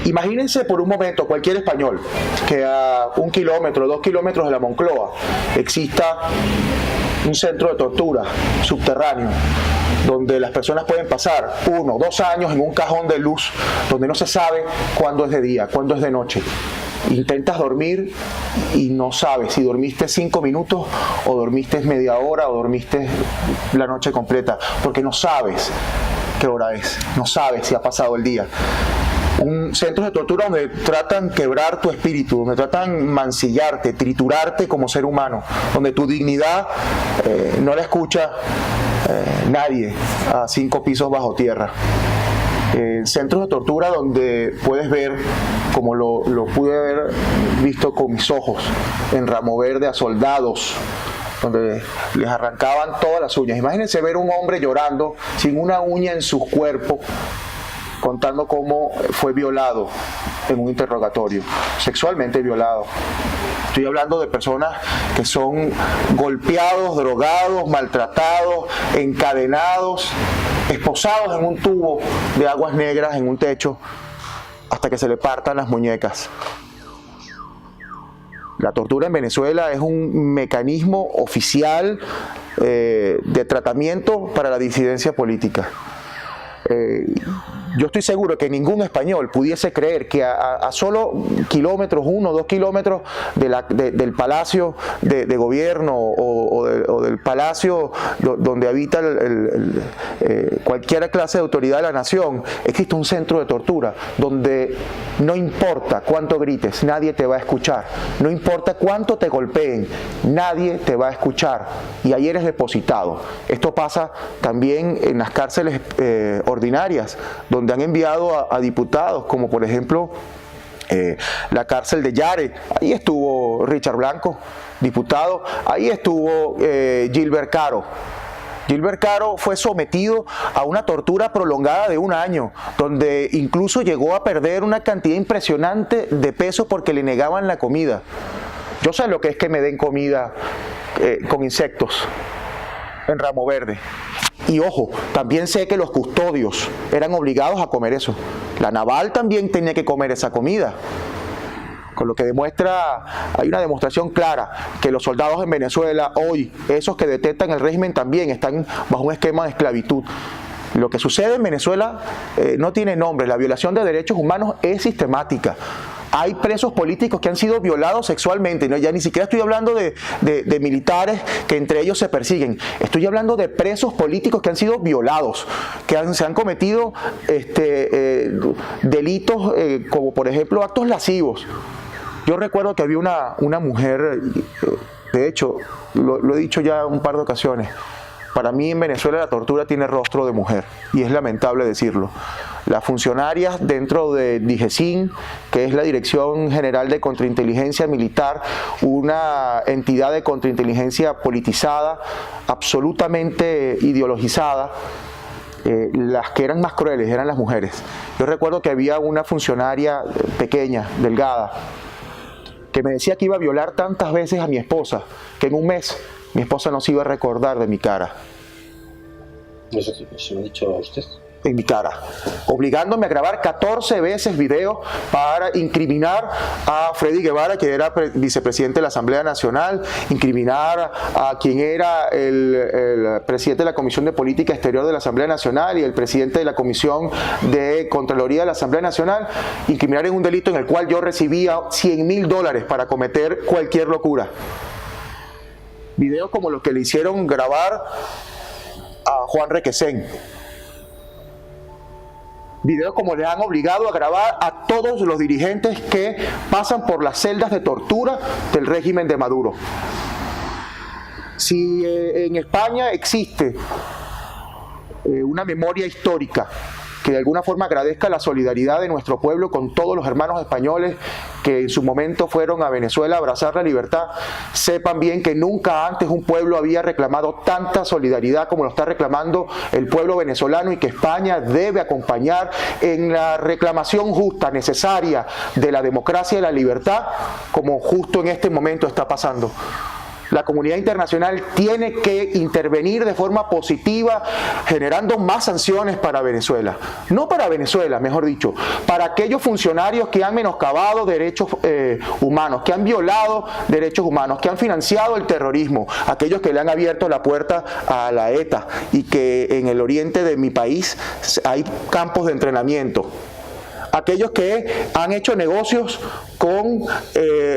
Imagínense por un momento, cualquier español, que a 1 kilómetro, 2 kilómetros de la Moncloa exista un centro de tortura subterráneo, donde las personas pueden pasar 1 o 2 años en un cajón de luz, donde no se sabe cuándo es de día, cuándo es de noche. Intentas dormir y no sabes si dormiste 5 minutos o dormiste media hora o dormiste la noche completa, porque no sabes qué hora es, no sabes si ha pasado el día. Un centro de tortura donde tratan quebrar tu espíritu, donde tratan mancillarte, triturarte como ser humano, donde tu dignidad no la escucha nadie a 5 pisos bajo tierra. Centros de tortura donde puedes ver, como lo pude haber visto con mis ojos, en Ramo Verde, a soldados, donde les arrancaban todas las uñas. Imagínense ver un hombre llorando sin una uña en su cuerpo, contando cómo fue violado en un interrogatorio, sexualmente violado. Estoy hablando de personas que son golpeados, drogados, maltratados, encadenados, esposados en un tubo de aguas negras en un techo hasta que se le partan las muñecas. La tortura en Venezuela es un mecanismo oficial de tratamiento para la disidencia política. Yo estoy seguro que ningún español pudiese creer que a solo kilómetros, 1 o 2 kilómetros del palacio de gobierno o del palacio donde habita cualquier clase de autoridad de la nación, existe un centro de tortura donde no importa cuánto grites, nadie te va a escuchar, no importa cuánto te golpeen, nadie te va a escuchar, y ahí eres depositado. Esto pasa también en las cárceles ordinarias, donde han enviado a diputados, como por ejemplo la cárcel de Yare. Ahí estuvo Richard Blanco, diputado. Ahí estuvo Gilbert Caro. Gilbert Caro fue sometido a una tortura prolongada de 1 año, donde incluso llegó a perder una cantidad impresionante de peso porque le negaban la comida. Yo sé lo que es que me den comida con insectos en Ramo Verde. Y ojo, también sé que los custodios eran obligados a comer eso. La naval también tenía que comer esa comida. Con lo que hay una demostración clara que los soldados en Venezuela hoy, esos que detestan el régimen, también están bajo un esquema de esclavitud. Lo que sucede en Venezuela no tiene nombre. La violación de derechos humanos es sistemática. Hay presos políticos que han sido violados sexualmente, ¿no? Ya ni siquiera estoy hablando de militares que entre ellos se persiguen. Estoy hablando de presos políticos que han sido violados, que se han cometido delitos como por ejemplo actos lascivos. Yo recuerdo que había una mujer, de hecho lo he dicho ya un par de ocasiones, Para mí en Venezuela la tortura tiene rostro de mujer y es lamentable decirlo. Las funcionarias dentro de DIGESIN, que es la Dirección General de Contrainteligencia Militar, una entidad de contrainteligencia politizada, absolutamente ideologizada, las que eran más crueles eran las mujeres. Yo recuerdo que había una funcionaria pequeña, delgada, que me decía que iba a violar tantas veces a mi esposa, que en un mes mi esposa no se iba a recordar de mi cara. ¿Eso se lo ha dicho a usted? En mi cara, obligándome a grabar 14 veces videos para incriminar a Freddy Guevara, que era vicepresidente de la Asamblea Nacional, incriminar a quien era el presidente de la Comisión de Política Exterior de la Asamblea Nacional y el presidente de la Comisión de Contraloría de la Asamblea Nacional, incriminar en un delito en el cual yo recibía $100.000 para cometer cualquier locura. Videos como los que le hicieron grabar a Juan Requesén. Videos como le han obligado a grabar a todos los dirigentes que pasan por las celdas de tortura del régimen de Maduro. Si en España existe una memoria histórica que de alguna forma agradezca la solidaridad de nuestro pueblo con todos los hermanos españoles que en su momento fueron a Venezuela a abrazar la libertad, sepan bien que nunca antes un pueblo había reclamado tanta solidaridad como lo está reclamando el pueblo venezolano, y que España debe acompañar en la reclamación justa, necesaria de la democracia y la libertad, como justo en este momento está pasando. La comunidad internacional tiene que intervenir de forma positiva, generando más sanciones para Venezuela. No para Venezuela, mejor dicho, para aquellos funcionarios que han menoscabado derechos humanos, que han violado derechos humanos, que han financiado el terrorismo, aquellos que le han abierto la puerta a la ETA y que en el oriente de mi país hay campos de entrenamiento. Aquellos que han hecho negocios con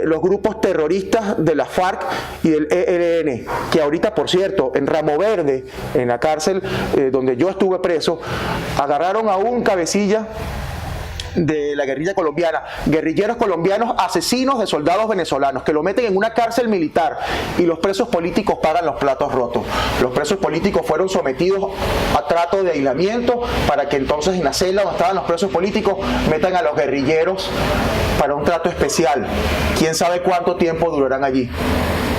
los grupos terroristas de la FARC y del ELN, que ahorita, por cierto, en Ramo Verde, en la cárcel donde yo estuve preso, agarraron a un cabecilla de la guerrilla colombiana, guerrilleros colombianos asesinos de soldados venezolanos, que lo meten en una cárcel militar y los presos políticos pagan los platos rotos. Los presos políticos fueron sometidos a trato de aislamiento para que entonces en la celda donde estaban los presos políticos metan a los guerrilleros para un trato especial. Quién sabe cuánto tiempo durarán allí.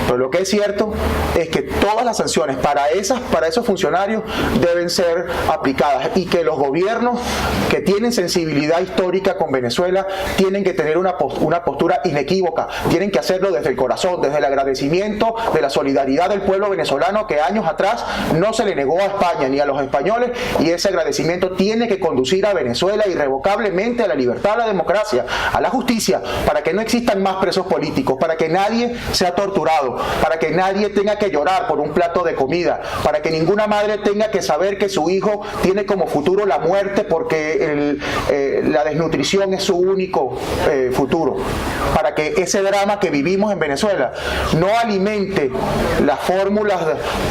Pero lo que es cierto es que todas las sanciones para esos funcionarios deben ser aplicadas, y que los gobiernos que tienen sensibilidad histórica con Venezuela tienen que tener una postura inequívoca, tienen que hacerlo desde el corazón, desde el agradecimiento de la solidaridad del pueblo venezolano que años atrás no se le negó a España ni a los españoles, y ese agradecimiento tiene que conducir a Venezuela irrevocablemente a la libertad, a la democracia, a la justicia, para que no existan más presos políticos, para que nadie sea torturado, para que nadie tenga que llorar por un plato de comida, para que ninguna madre tenga que saber que su hijo tiene como futuro la muerte porque la desnutrición es su único futuro, para que ese drama que vivimos en Venezuela no alimente las fórmulas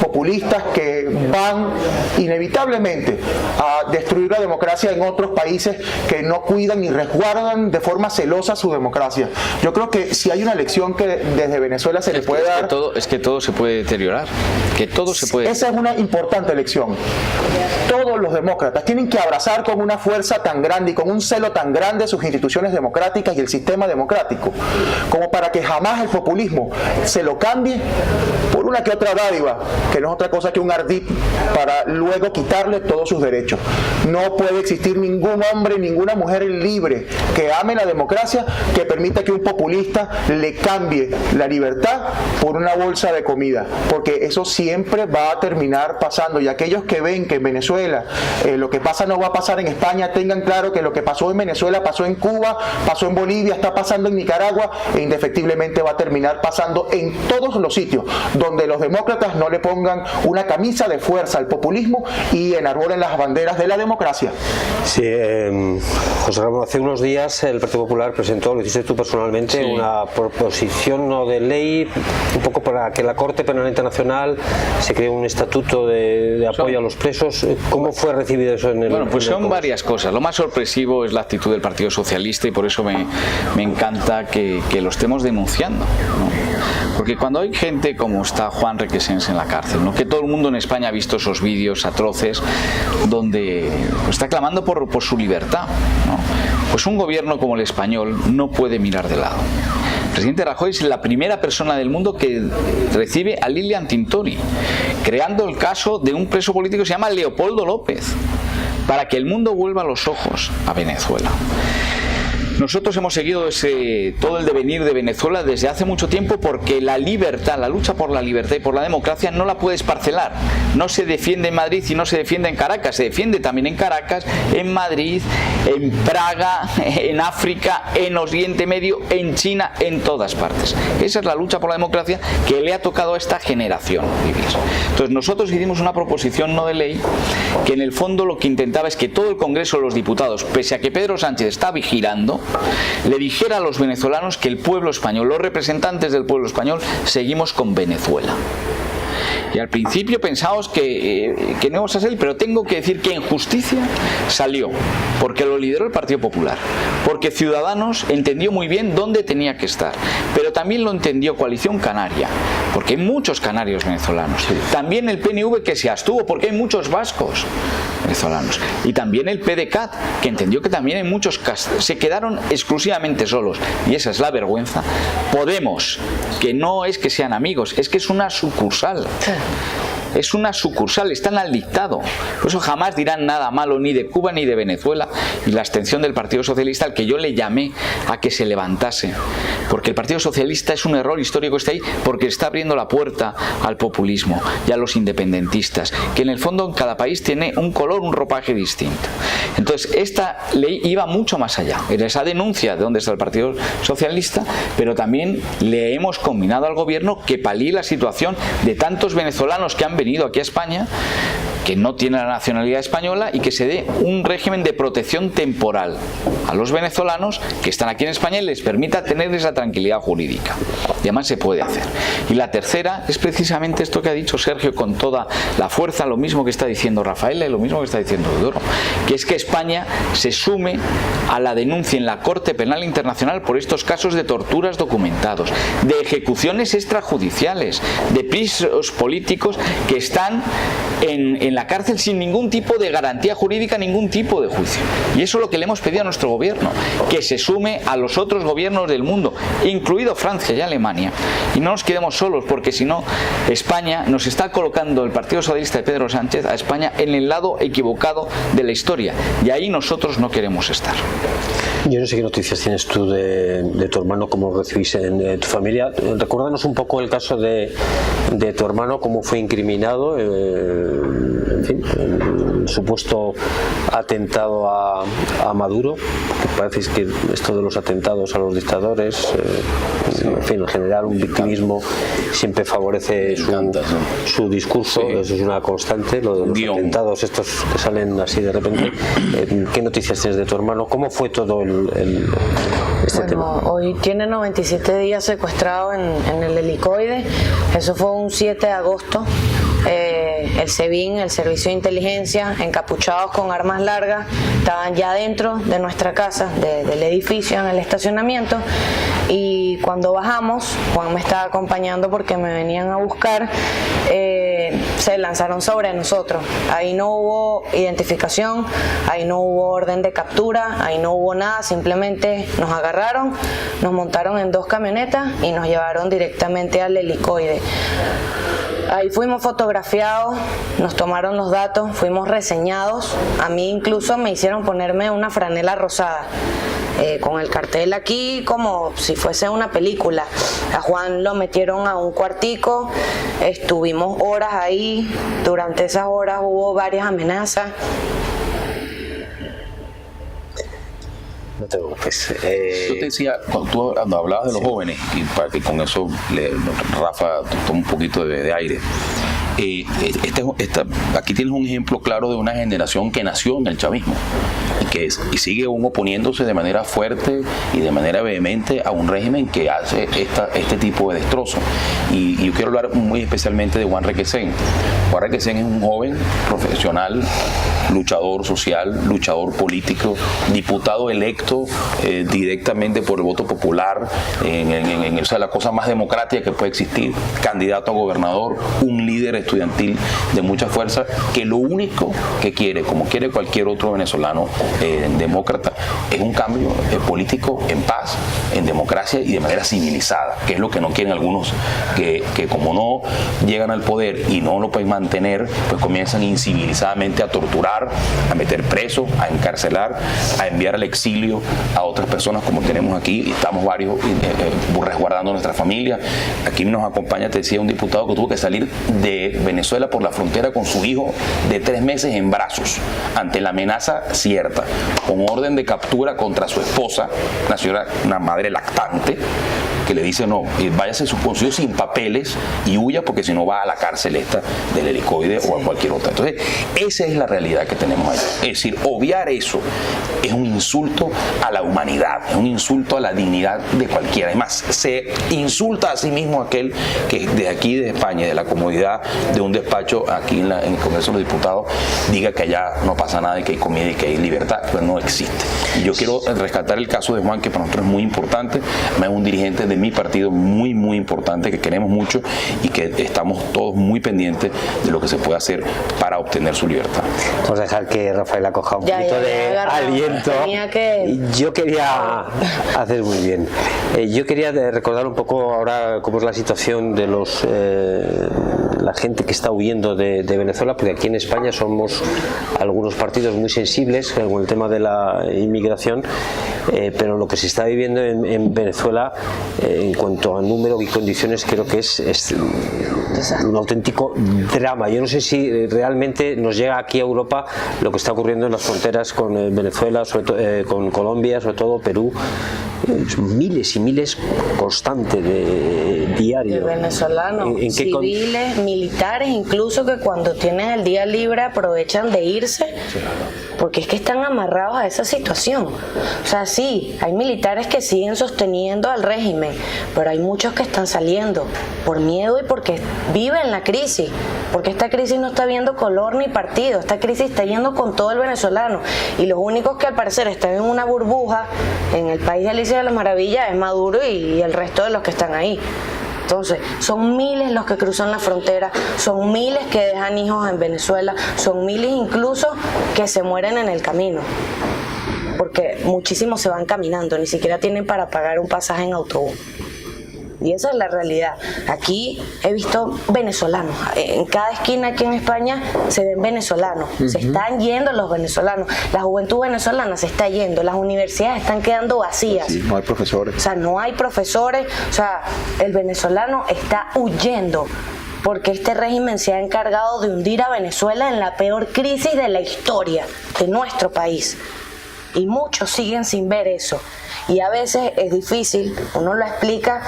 populistas que van inevitablemente a destruir la democracia en otros países que no cuidan ni resguardan de forma celosa su democracia. Yo creo que si hay una lección que desde Venezuela se le puede dar, es que todo se puede deteriorar, que todo se puede... Esa es una importante lección. Todos los demócratas tienen que abrazar con una fuerza tan grande y con un celo tan grande sus instituciones democráticas y el sistema democrático, como para que jamás el populismo se lo cambie por una que otra dádiva, que no es otra cosa que un ardid para luego quitarle todos sus derechos. No puede existir ningún hombre, ninguna mujer libre que ame la democracia que permita que un populista le cambie la libertad por una bolsa de comida, porque eso siempre va a terminar pasando. Y aquellos que ven que en Venezuela lo que pasa no va a pasar en España, tengan claro que lo que pasó en Venezuela pasó en Cuba, pasó en Bolivia, está pasando en Nicaragua e indefectiblemente va a terminar pasando en todos los sitios donde los demócratas no le pongan una camisa de fuerza al populismo y enarbolen las banderas de la democracia. Sí, José Ramón, hace unos días el Partido Popular presentó, lo hiciste tú personalmente, sí, una proposición no de ley un poco para que la Corte Penal Internacional se cree un estatuto de apoyo a los presos. ¿Cómo fue recibido eso en el Bueno, pues en el son Congreso? varias cosas. Lo más sorpresivo es la actitud del Partido Socialista y por eso me encanta que lo estemos denunciando, ¿no? Porque cuando hay gente como está Juan Requesens en la cárcel, ¿no? Que todo el mundo en España ha visto esos vídeos atroces donde está clamando por su libertad, ¿no? Pues un gobierno como el español no puede mirar de lado. El presidente Rajoy es la primera persona del mundo que recibe a Lilian Tintori, creando el caso de un preso político que se llama Leopoldo López, para que el mundo vuelva los ojos a Venezuela. Nosotros hemos seguido todo el devenir de Venezuela desde hace mucho tiempo porque la libertad, la lucha por la libertad y por la democracia no la puedes parcelar. No se defiende en Madrid y no se defiende en Caracas, se defiende también en Caracas, en Madrid, en Praga, en África, en Oriente Medio, en China, en todas partes. Esa es la lucha por la democracia que le ha tocado a esta generación vivir. Entonces nosotros hicimos una proposición no de ley que en el fondo lo que intentaba es que todo el Congreso de los Diputados, pese a que Pedro Sánchez está vigilando, le dijera a los venezolanos que el pueblo español, los representantes del pueblo español, seguimos con Venezuela. Y al principio pensábamos que no íbamos a salir, pero tengo que decir que en justicia salió, porque lo lideró el Partido Popular, porque Ciudadanos entendió muy bien dónde tenía que estar, pero también lo entendió Coalición Canaria, porque hay muchos canarios venezolanos, también el PNV que se abstuvo, porque hay muchos vascos venezolanos, y también el PDeCAT, que entendió que también hay muchos se quedaron exclusivamente solos, y esa es la vergüenza. Podemos, que no es que sean amigos, es que es una sucursal. Es una sucursal, están al dictado. Por eso jamás dirán nada malo ni de Cuba ni de Venezuela. Y la abstención del Partido Socialista, al que yo le llamé a que se levantase, porque el Partido Socialista es un error histórico, está ahí porque está abriendo la puerta al populismo y a los independentistas, que en el fondo en cada país tiene un color, un ropaje distinto. Entonces esta ley iba mucho más allá, era esa denuncia de dónde está el Partido Socialista, pero también le hemos combinado al gobierno que palíe la situación de tantos venezolanos que han venido aquí a España, que no tienen la nacionalidad española, y que se dé un régimen de protección temporal a los venezolanos que están aquí en España y les permita tener esa tranquilidad jurídica. Y además se puede hacer. Y la tercera es precisamente esto que ha dicho Sergio con toda la fuerza, lo mismo que está diciendo Rafaela y lo mismo que está diciendo Duro, que es que España se sume a la denuncia en la Corte Penal Internacional por estos casos de torturas documentados, de ejecuciones extrajudiciales, de presos políticos que están en la cárcel sin ningún tipo de garantía jurídica, ningún tipo de juicio. Y eso es lo que le hemos pedido a nuestro gobierno, que se sume a los otros gobiernos del mundo, incluido Francia y Alemania, y no nos quedemos solos, porque si no, España nos está colocando, el Partido Socialista de Pedro Sánchez, a España en el lado equivocado de la historia, y ahí nosotros no queremos estar. Yo no sé qué noticias tienes tú de tu hermano, cómo lo recibís en tu familia. Recuérdanos un poco el caso de tu hermano, cómo fue incriminado, en fin, el supuesto atentado a Maduro, que parece que esto de los atentados a los dictadores, en fin, en general un victimismo siempre favorece su discurso, sí. Eso es una constante, lo de los atentados estos que salen así de repente. ¿Qué noticias tienes de tu hermano? ¿Cómo fue todo este tema? Hoy tiene 97 días secuestrado en el helicoide. Eso fue un 7 de agosto. El SEBIN, el Servicio de Inteligencia, encapuchados con armas largas, estaban ya dentro de nuestra casa, del edificio, en el estacionamiento, y cuando bajamos, Juan me estaba acompañando porque me venían a buscar, se lanzaron sobre nosotros. Ahí no hubo identificación, ahí no hubo orden de captura, ahí no hubo nada, simplemente nos agarraron, nos montaron en 2 camionetas y nos llevaron directamente al helicoide. Ahí fuimos fotografiados, nos tomaron los datos, fuimos reseñados. A mí incluso me hicieron ponerme una franela rosada, con el cartel aquí como si fuese una película. A Juan lo metieron a un cuartico, estuvimos horas ahí, durante esas horas hubo varias amenazas. No te preocupes. Yo te decía, cuando hablabas de los jóvenes, y para que con eso Rafa tome un poquito de aire, aquí tienes un ejemplo claro de una generación que nació en el chavismo y y sigue aún oponiéndose de manera fuerte y de manera vehemente a un régimen que hace este tipo de destrozo. Y yo quiero hablar muy especialmente de Juan Requesén. Juan Requesén es un joven profesional, luchador social, luchador político, diputado electo directamente por el voto popular, o sea, la cosa más democrática que puede existir, candidato a gobernador, un líder estudiantil de mucha fuerza, que lo único que quiere, como quiere cualquier otro venezolano demócrata, es un cambio político en paz, en democracia y de manera civilizada, que es lo que no quieren algunos, que como no llegan al poder y no lo pueden mantener, pues comienzan incivilizadamente a torturar, a meter preso, a encarcelar, a enviar al exilio a otras personas, como tenemos aquí, y estamos varios resguardando nuestra familia. Aquí nos acompaña, te decía, un diputado que tuvo que salir de Venezuela por la frontera con su hijo de 3 meses en brazos, ante la amenaza cierta, con orden de captura contra su esposa, una madre lactante, que le dice: no, váyase con su hijo sin papeles y huya, porque si no va a la cárcel esta del helicoide o a cualquier otra. Entonces, esa es la realidad que tenemos ahí. Es decir, obviar eso es un insulto a la humanidad, es un insulto a la dignidad de cualquiera. Además, se insulta a sí mismo aquel que desde aquí, de España, de la comodidad de un despacho aquí en el Congreso de los Diputados, diga que allá no pasa nada y que hay comida y que hay libertad. Pues no existe. Y yo quiero rescatar el caso de Juan, que para nosotros es muy importante. Es un dirigente de mi partido muy, muy importante, que queremos mucho y que estamos todos muy pendientes de lo que se puede hacer para obtener su libertad. Vamos a dejar que Rafaela coja un poquito de aliento. Yo quería hacer muy bien. Yo quería recordar un poco ahora cómo es la situación de la gente que está huyendo de Venezuela, porque aquí en España somos algunos partidos muy sensibles con el tema de la inmigración, pero lo que se está viviendo en Venezuela en cuanto a número y condiciones, creo que es un auténtico drama. Yo no sé si realmente nos llega aquí a Europa lo que está ocurriendo en las fronteras con Venezuela, sobre todo, con Colombia, sobre todo Perú. Miles y miles constantes de diario. De venezolanos, civiles, militares, incluso, que cuando tienen el día libre aprovechan de irse, porque es que están amarrados a esa situación. O sea, sí, hay militares que siguen sosteniendo al régimen, pero hay muchos que están saliendo por miedo y porque viven la crisis, porque esta crisis no está viendo color ni partido, esta crisis está yendo con todo el venezolano, y los únicos que al parecer están en una burbuja en el país de Alicia de las Maravillas es Maduro y el resto de los que están ahí. Entonces, son miles los que cruzan la frontera, son miles que dejan hijos en Venezuela, son miles incluso que se mueren en el camino, porque muchísimos se van caminando, ni siquiera tienen para pagar un pasaje en autobús. Y esa es la realidad. Aquí he visto venezolanos. En cada esquina aquí en España se ven venezolanos. Se están yendo los venezolanos. La juventud venezolana se está yendo. Las universidades están quedando vacías. Sí, no hay profesores. O sea, no hay profesores. O sea, el venezolano está huyendo, porque este régimen se ha encargado de hundir a Venezuela en la peor crisis de la historia de nuestro país. Y muchos siguen sin ver eso. Y a veces es difícil, uno lo explica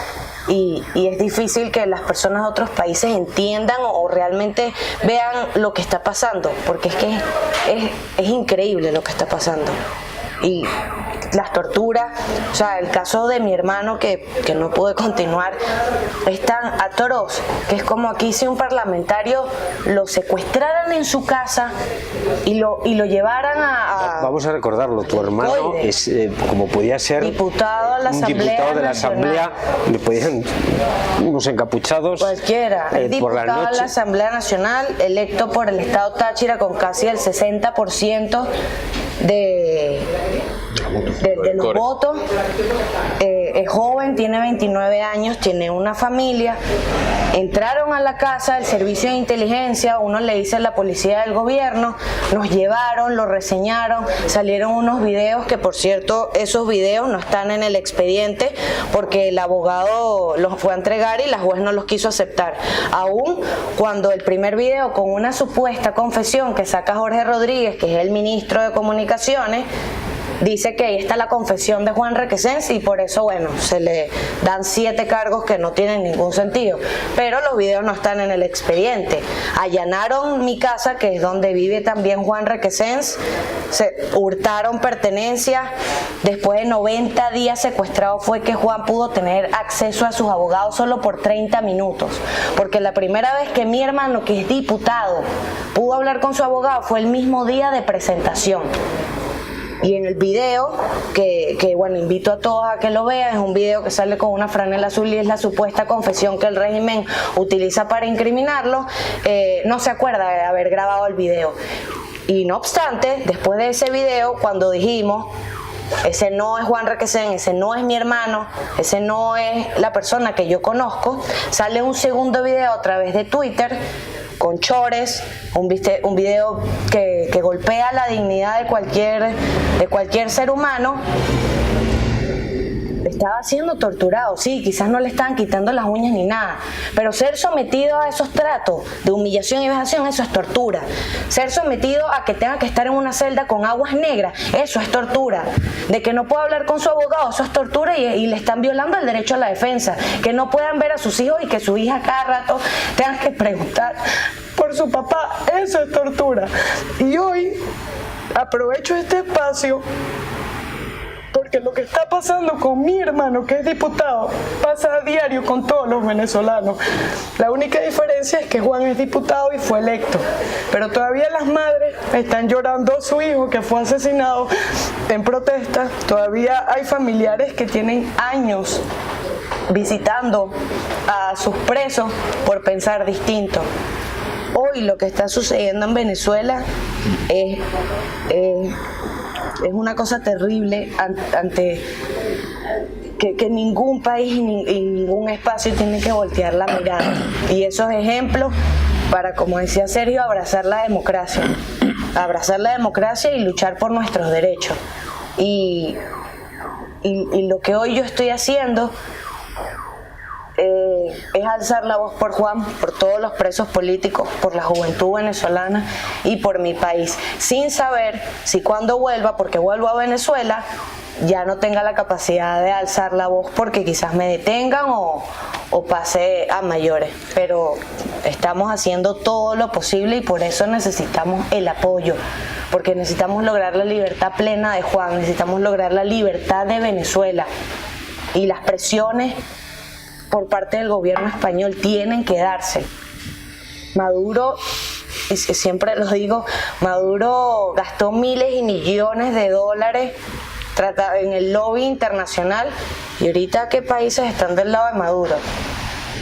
y es difícil que las personas de otros países entiendan o realmente vean lo que está pasando, porque es que es increíble lo que está pasando. Y las torturas, o sea, el caso de mi hermano que no pude continuar, es tan atroz que es como aquí si un parlamentario lo secuestraran en su casa y lo llevaran a Vamos a recordarlo, tu hermano es, como podía ser diputado a la un Asamblea diputado de la Nacional. Asamblea, le podían unos encapuchados Cualquiera, por la diputado a noche. la Asamblea Nacional, electo por el Estado Táchira con casi el 60% de los votos, es joven, tiene 29 años, tiene una familia. Entraron a la casa del servicio de inteligencia, uno le dice a la policía del gobierno, nos llevaron, lo reseñaron, salieron unos videos que, por cierto, esos videos no están en el expediente porque el abogado los fue a entregar y la juez no los quiso aceptar. Aún cuando el primer video con una supuesta confesión que saca Jorge Rodríguez, que es el ministro de Comunicaciones, dice que ahí está la confesión de Juan Requesens y por eso, bueno, se le dan 7 cargos que no tienen ningún sentido. Pero los videos no están en el expediente. Allanaron mi casa, que es donde vive también Juan Requesens, se hurtaron pertenencias. Después de 90 días secuestrado fue que Juan pudo tener acceso a sus abogados solo por 30 minutos. Porque la primera vez que mi hermano, que es diputado, pudo hablar con su abogado fue el mismo día de presentación. Y en el video, que bueno, invito a todos a que lo vean, es un video que sale con una franela azul y es la supuesta confesión que el régimen utiliza para incriminarlo. No se acuerda de haber grabado el video. Y no obstante, después de ese video, cuando dijimos, ese no es Juan Requesens, ese no es mi hermano, ese no es la persona que yo conozco, sale un segundo video a través de Twitter, con chores, un video que golpea la dignidad de cualquier ser humano. Estaba siendo torturado, sí, quizás no le estaban quitando las uñas ni nada, pero ser sometido a esos tratos de humillación y vejación, eso es tortura. Ser sometido a que tenga que estar en una celda con aguas negras, eso es tortura. De que no pueda hablar con su abogado, eso es tortura y le están violando el derecho a la defensa. Que no puedan ver a sus hijos y que su hija cada rato tengan que preguntar por su papá, eso es tortura. Y hoy aprovecho este espacio porque lo que está pasando con mi hermano, que es diputado, pasa a diario con todos los venezolanos. La única diferencia es que Juan es diputado y fue electo, pero todavía las madres están llorando a su hijo que fue asesinado en protesta. Todavía hay familiares que tienen años visitando a sus presos por pensar distinto. Hoy lo que está sucediendo en Venezuela es una cosa terrible ante que ningún país y ningún espacio tiene que voltear la mirada. Y esos ejemplos para, como decía Sergio, abrazar la democracia y luchar por nuestros derechos. Y lo que hoy yo estoy haciendo es alzar la voz por Juan, por todos los presos políticos, por la juventud venezolana y por mi país, sin saber si cuando vuelva, porque vuelvo a Venezuela, ya no tenga la capacidad de alzar la voz porque quizás me detengan o pase a mayores. Pero estamos haciendo todo lo posible y por eso necesitamos el apoyo, porque necesitamos lograr la libertad plena de Juan, necesitamos lograr la libertad de Venezuela, y las presiones por parte del gobierno español tienen que darse. Maduro, y siempre lo digo, Maduro gastó miles y millones de dólares en el lobby internacional, y ahorita ¿qué países están del lado de Maduro?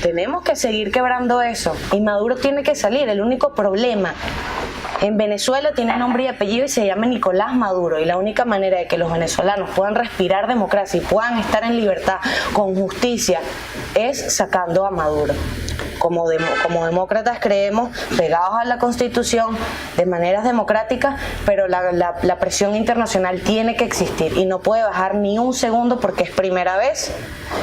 Tenemos que seguir quebrando eso y Maduro tiene que salir. El único problema en Venezuela tiene nombre y apellido y se llama Nicolás Maduro, y la única manera de que los venezolanos puedan respirar democracia y puedan estar en libertad con justicia es sacando a Maduro. Como demócratas creemos, pegados a la Constitución, de maneras democráticas, pero la presión internacional tiene que existir y no puede bajar ni un segundo, porque es primera vez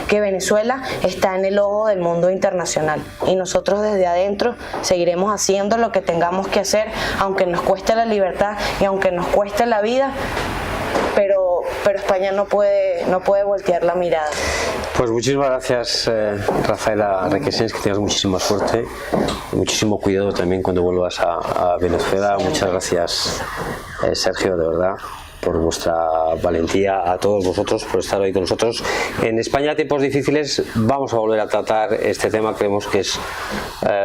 que Venezuela está en el ojo del mundo internacional. Y nosotros desde adentro seguiremos haciendo lo que tengamos que hacer, aunque nos cueste la libertad y aunque nos cueste la vida, pero España no puede voltear la mirada. Pues muchísimas gracias, Rafaela Requesens, que tengas muchísima suerte y muchísimo cuidado también cuando vuelvas a Venezuela. Muchas gracias, Sergio, de verdad, por vuestra valentía, a todos vosotros por estar hoy con nosotros. En España, tiempos difíciles, vamos a volver a tratar este tema. Creemos que es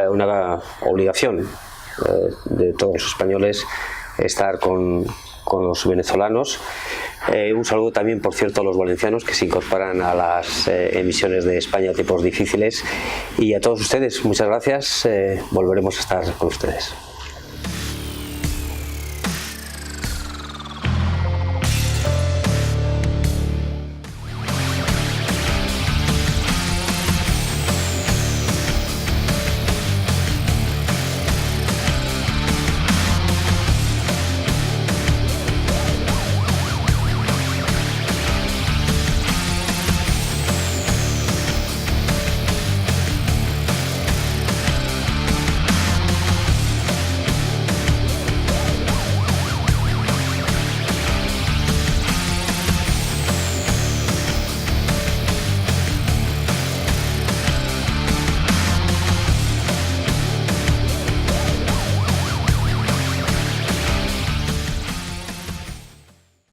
una obligación de todos los españoles estar con los venezolanos. Un saludo también, por cierto, a los valencianos que se incorporan a las emisiones de España, tiempos difíciles, y a todos ustedes, muchas gracias. Volveremos a estar con ustedes.